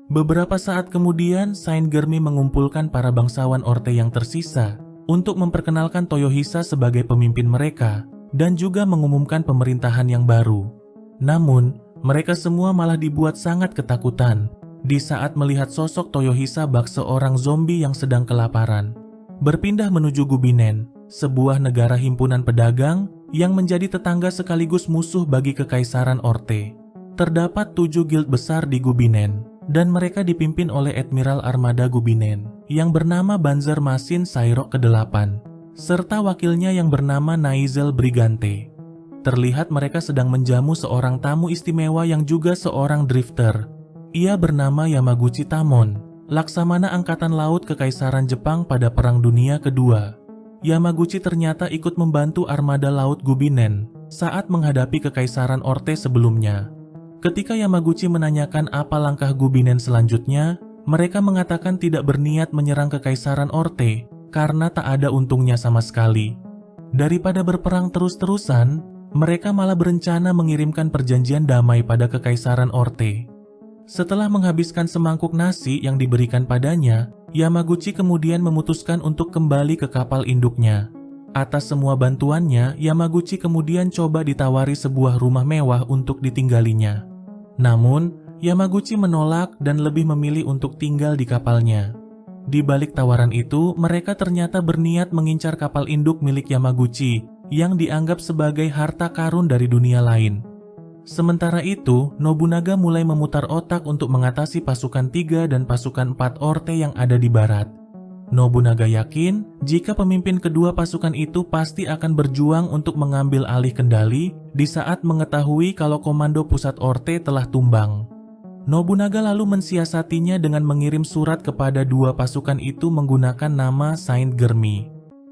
Beberapa saat kemudian, Saint Germi mengumpulkan para bangsawan Orte yang tersisa untuk memperkenalkan Toyohisa sebagai pemimpin mereka dan juga mengumumkan pemerintahan yang baru. Namun, mereka semua malah dibuat sangat ketakutan di saat melihat sosok Toyohisa bak seorang zombie yang sedang kelaparan. Berpindah menuju Gubinen, sebuah negara himpunan pedagang yang menjadi tetangga sekaligus musuh bagi Kekaisaran Orte. Terdapat 7 guild besar di Gubinen, dan mereka dipimpin oleh Admiral Armada Gubinen yang bernama Banzer Masin Sairok ke-8, serta wakilnya yang bernama Naizel Brigante. Terlihat mereka sedang menjamu seorang tamu istimewa yang juga seorang drifter. Ia bernama Yamaguchi Tamon, Laksamana Angkatan Laut Kekaisaran Jepang pada Perang Dunia Kedua. Yamaguchi ternyata ikut membantu armada laut Gubinen saat menghadapi Kekaisaran Orte sebelumnya. Ketika Yamaguchi menanyakan apa langkah Gubinen selanjutnya, mereka mengatakan tidak berniat menyerang Kekaisaran Orte karena tak ada untungnya sama sekali. Daripada berperang terus-terusan, mereka malah berencana mengirimkan perjanjian damai pada Kekaisaran Orte. Setelah menghabiskan semangkuk nasi yang diberikan padanya, Yamaguchi kemudian memutuskan untuk kembali ke kapal induknya. Atas semua bantuannya, Yamaguchi kemudian coba ditawari sebuah rumah mewah untuk ditinggalinya. Namun, Yamaguchi menolak dan lebih memilih untuk tinggal di kapalnya. Di balik tawaran itu, mereka ternyata berniat mengincar kapal induk milik Yamaguchi yang dianggap sebagai harta karun dari dunia lain. Sementara itu, Nobunaga mulai memutar otak untuk mengatasi pasukan 3 dan pasukan 4 Orte yang ada di barat. Nobunaga yakin jika pemimpin kedua pasukan itu pasti akan berjuang untuk mengambil alih kendali di saat mengetahui kalau komando pusat Orte telah tumbang. Nobunaga lalu mensiasatinya dengan mengirim surat kepada dua pasukan itu menggunakan nama Saint Germi.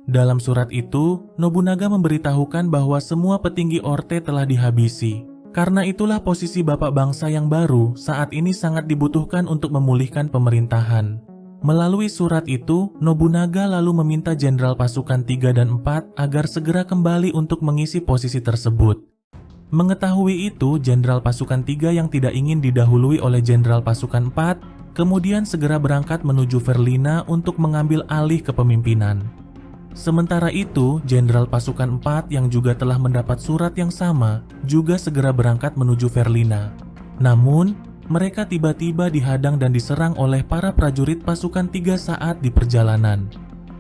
Dalam surat itu, Nobunaga memberitahukan bahwa semua petinggi Orte telah dihabisi. Karena itulah posisi bapak bangsa yang baru saat ini sangat dibutuhkan untuk memulihkan pemerintahan. Melalui surat itu, Nobunaga lalu meminta jenderal pasukan 3 dan 4 agar segera kembali untuk mengisi posisi tersebut. Mengetahui itu, jenderal pasukan 3 yang tidak ingin didahului oleh jenderal pasukan 4 kemudian segera berangkat menuju Verlina untuk mengambil alih kepemimpinan. Sementara itu, jenderal pasukan 4 yang juga telah mendapat surat yang sama juga segera berangkat menuju Verlina. Namun, mereka tiba-tiba dihadang dan diserang oleh para prajurit pasukan 3 saat di perjalanan.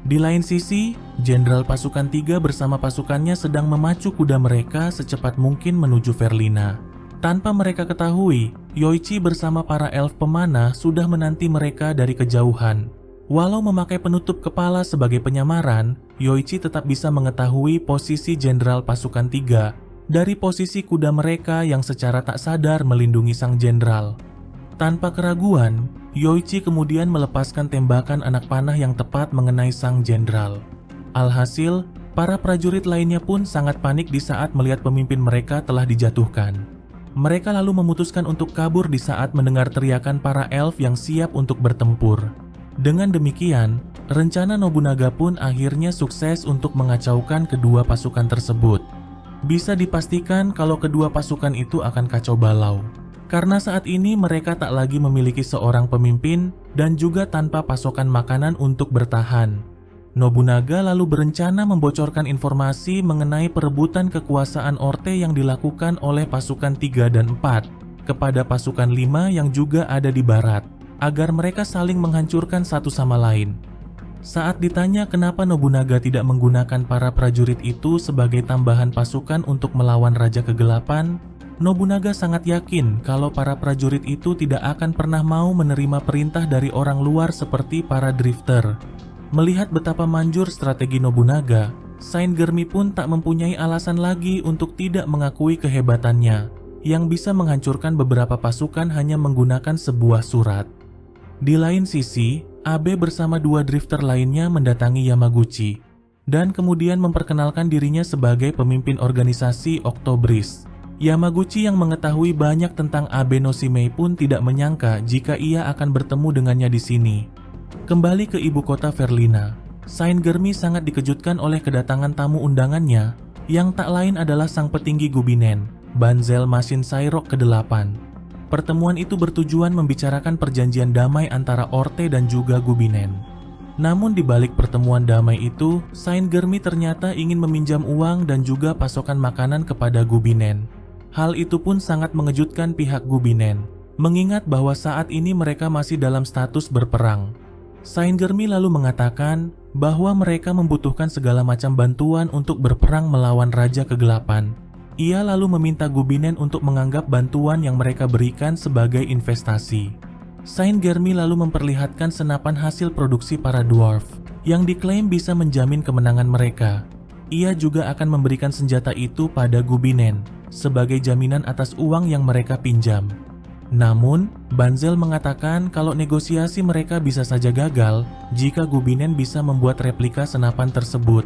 Di lain sisi, jenderal pasukan 3 bersama pasukannya sedang memacu kuda mereka secepat mungkin menuju Verlina. Tanpa mereka ketahui, Yoichi bersama para elf pemanah sudah menanti mereka dari kejauhan. Walau memakai penutup kepala sebagai penyamaran, Yoichi tetap bisa mengetahui posisi jenderal pasukan 3 dari posisi kuda mereka yang secara tak sadar melindungi sang jenderal. Tanpa keraguan, Yoichi kemudian melepaskan tembakan anak panah yang tepat mengenai sang jenderal. Alhasil, para prajurit lainnya pun sangat panik di saat melihat pemimpin mereka telah dijatuhkan. Mereka lalu memutuskan untuk kabur di saat mendengar teriakan para elf yang siap untuk bertempur. Dengan demikian, rencana Nobunaga pun akhirnya sukses untuk mengacaukan kedua pasukan tersebut. Bisa dipastikan kalau kedua pasukan itu akan kacau balau. Karena saat ini mereka tak lagi memiliki seorang pemimpin dan juga tanpa pasokan makanan untuk bertahan. Nobunaga lalu berencana membocorkan informasi mengenai perebutan kekuasaan Orte yang dilakukan oleh pasukan 3 dan 4 kepada pasukan 5 yang juga ada di barat, agar mereka saling menghancurkan satu sama lain. Saat ditanya kenapa Nobunaga tidak menggunakan para prajurit itu sebagai tambahan pasukan untuk melawan Raja Kegelapan, Nobunaga sangat yakin kalau para prajurit itu tidak akan pernah mau menerima perintah dari orang luar seperti para drifter. Melihat betapa manjur strategi Nobunaga, Saint Germi pun tak mempunyai alasan lagi untuk tidak mengakui kehebatannya, yang bisa menghancurkan beberapa pasukan hanya menggunakan sebuah surat. Di lain sisi, Abe bersama dua drifter lainnya mendatangi Yamaguchi dan kemudian memperkenalkan dirinya sebagai pemimpin organisasi Octobris. Yamaguchi yang mengetahui banyak tentang Abe no Shimei pun tidak menyangka jika ia akan bertemu dengannya di sini. Kembali ke ibu kota Verlina, Saint Germi sangat dikejutkan oleh kedatangan tamu undangannya yang tak lain adalah sang petinggi Gubinen, Banzel Masin Sairok ke-8. Pertemuan itu bertujuan membicarakan perjanjian damai antara Orte dan juga Gubinen. Namun di balik pertemuan damai itu, Saint Germi ternyata ingin meminjam uang dan juga pasokan makanan kepada Gubinen. Hal itu pun sangat mengejutkan pihak Gubinen, mengingat bahwa saat ini mereka masih dalam status berperang. Saint Germi lalu mengatakan bahwa mereka membutuhkan segala macam bantuan untuk berperang melawan Raja Kegelapan. Ia lalu meminta Gubinen untuk menganggap bantuan yang mereka berikan sebagai investasi. Saint Germi lalu memperlihatkan senapan hasil produksi para dwarf yang diklaim bisa menjamin kemenangan mereka. Ia juga akan memberikan senjata itu pada Gubinen sebagai jaminan atas uang yang mereka pinjam. Namun, Banzel mengatakan kalau negosiasi mereka bisa saja gagal jika Gubinen bisa membuat replika senapan tersebut.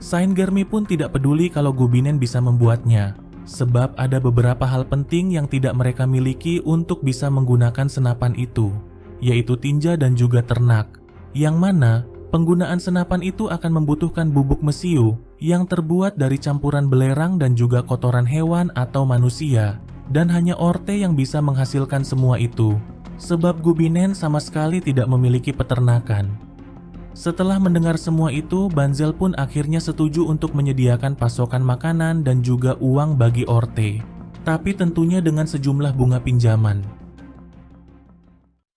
Saint Germi pun tidak peduli kalau Gubinen bisa membuatnya, sebab ada beberapa hal penting yang tidak mereka miliki untuk bisa menggunakan senapan itu, yaitu tinja dan juga ternak, yang mana penggunaan senapan itu akan membutuhkan bubuk mesiu yang terbuat dari campuran belerang dan juga kotoran hewan atau manusia, dan hanya Orte yang bisa menghasilkan semua itu, sebab Gubinen sama sekali tidak memiliki peternakan. Setelah mendengar semua itu, Banzel pun akhirnya setuju untuk menyediakan pasokan makanan dan juga uang bagi Orte, tapi tentunya dengan sejumlah bunga pinjaman.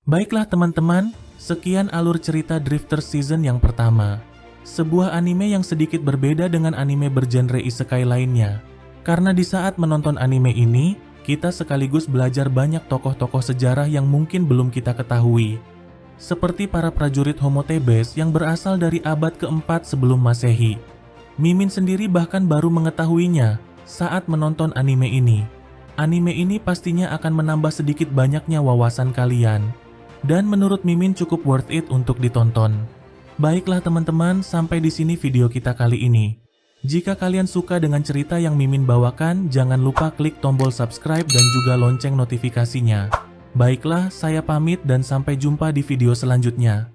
Baiklah teman-teman, sekian alur cerita Drifter Season yang pertama. Sebuah anime yang sedikit berbeda dengan anime bergenre isekai lainnya. Karena di saat menonton anime ini, kita sekaligus belajar banyak tokoh-tokoh sejarah yang mungkin belum kita ketahui. Seperti para prajurit Homo Thebes yang berasal dari abad keempat sebelum Masehi. Mimin sendiri bahkan baru mengetahuinya saat menonton anime ini. Anime ini pastinya akan menambah sedikit banyaknya wawasan kalian. Dan menurut Mimin cukup worth it untuk ditonton. Baiklah teman-teman, sampai di sini video kita kali ini. Jika kalian suka dengan cerita yang Mimin bawakan, jangan lupa klik tombol subscribe dan juga lonceng notifikasinya. Baiklah, saya pamit dan sampai jumpa di video selanjutnya.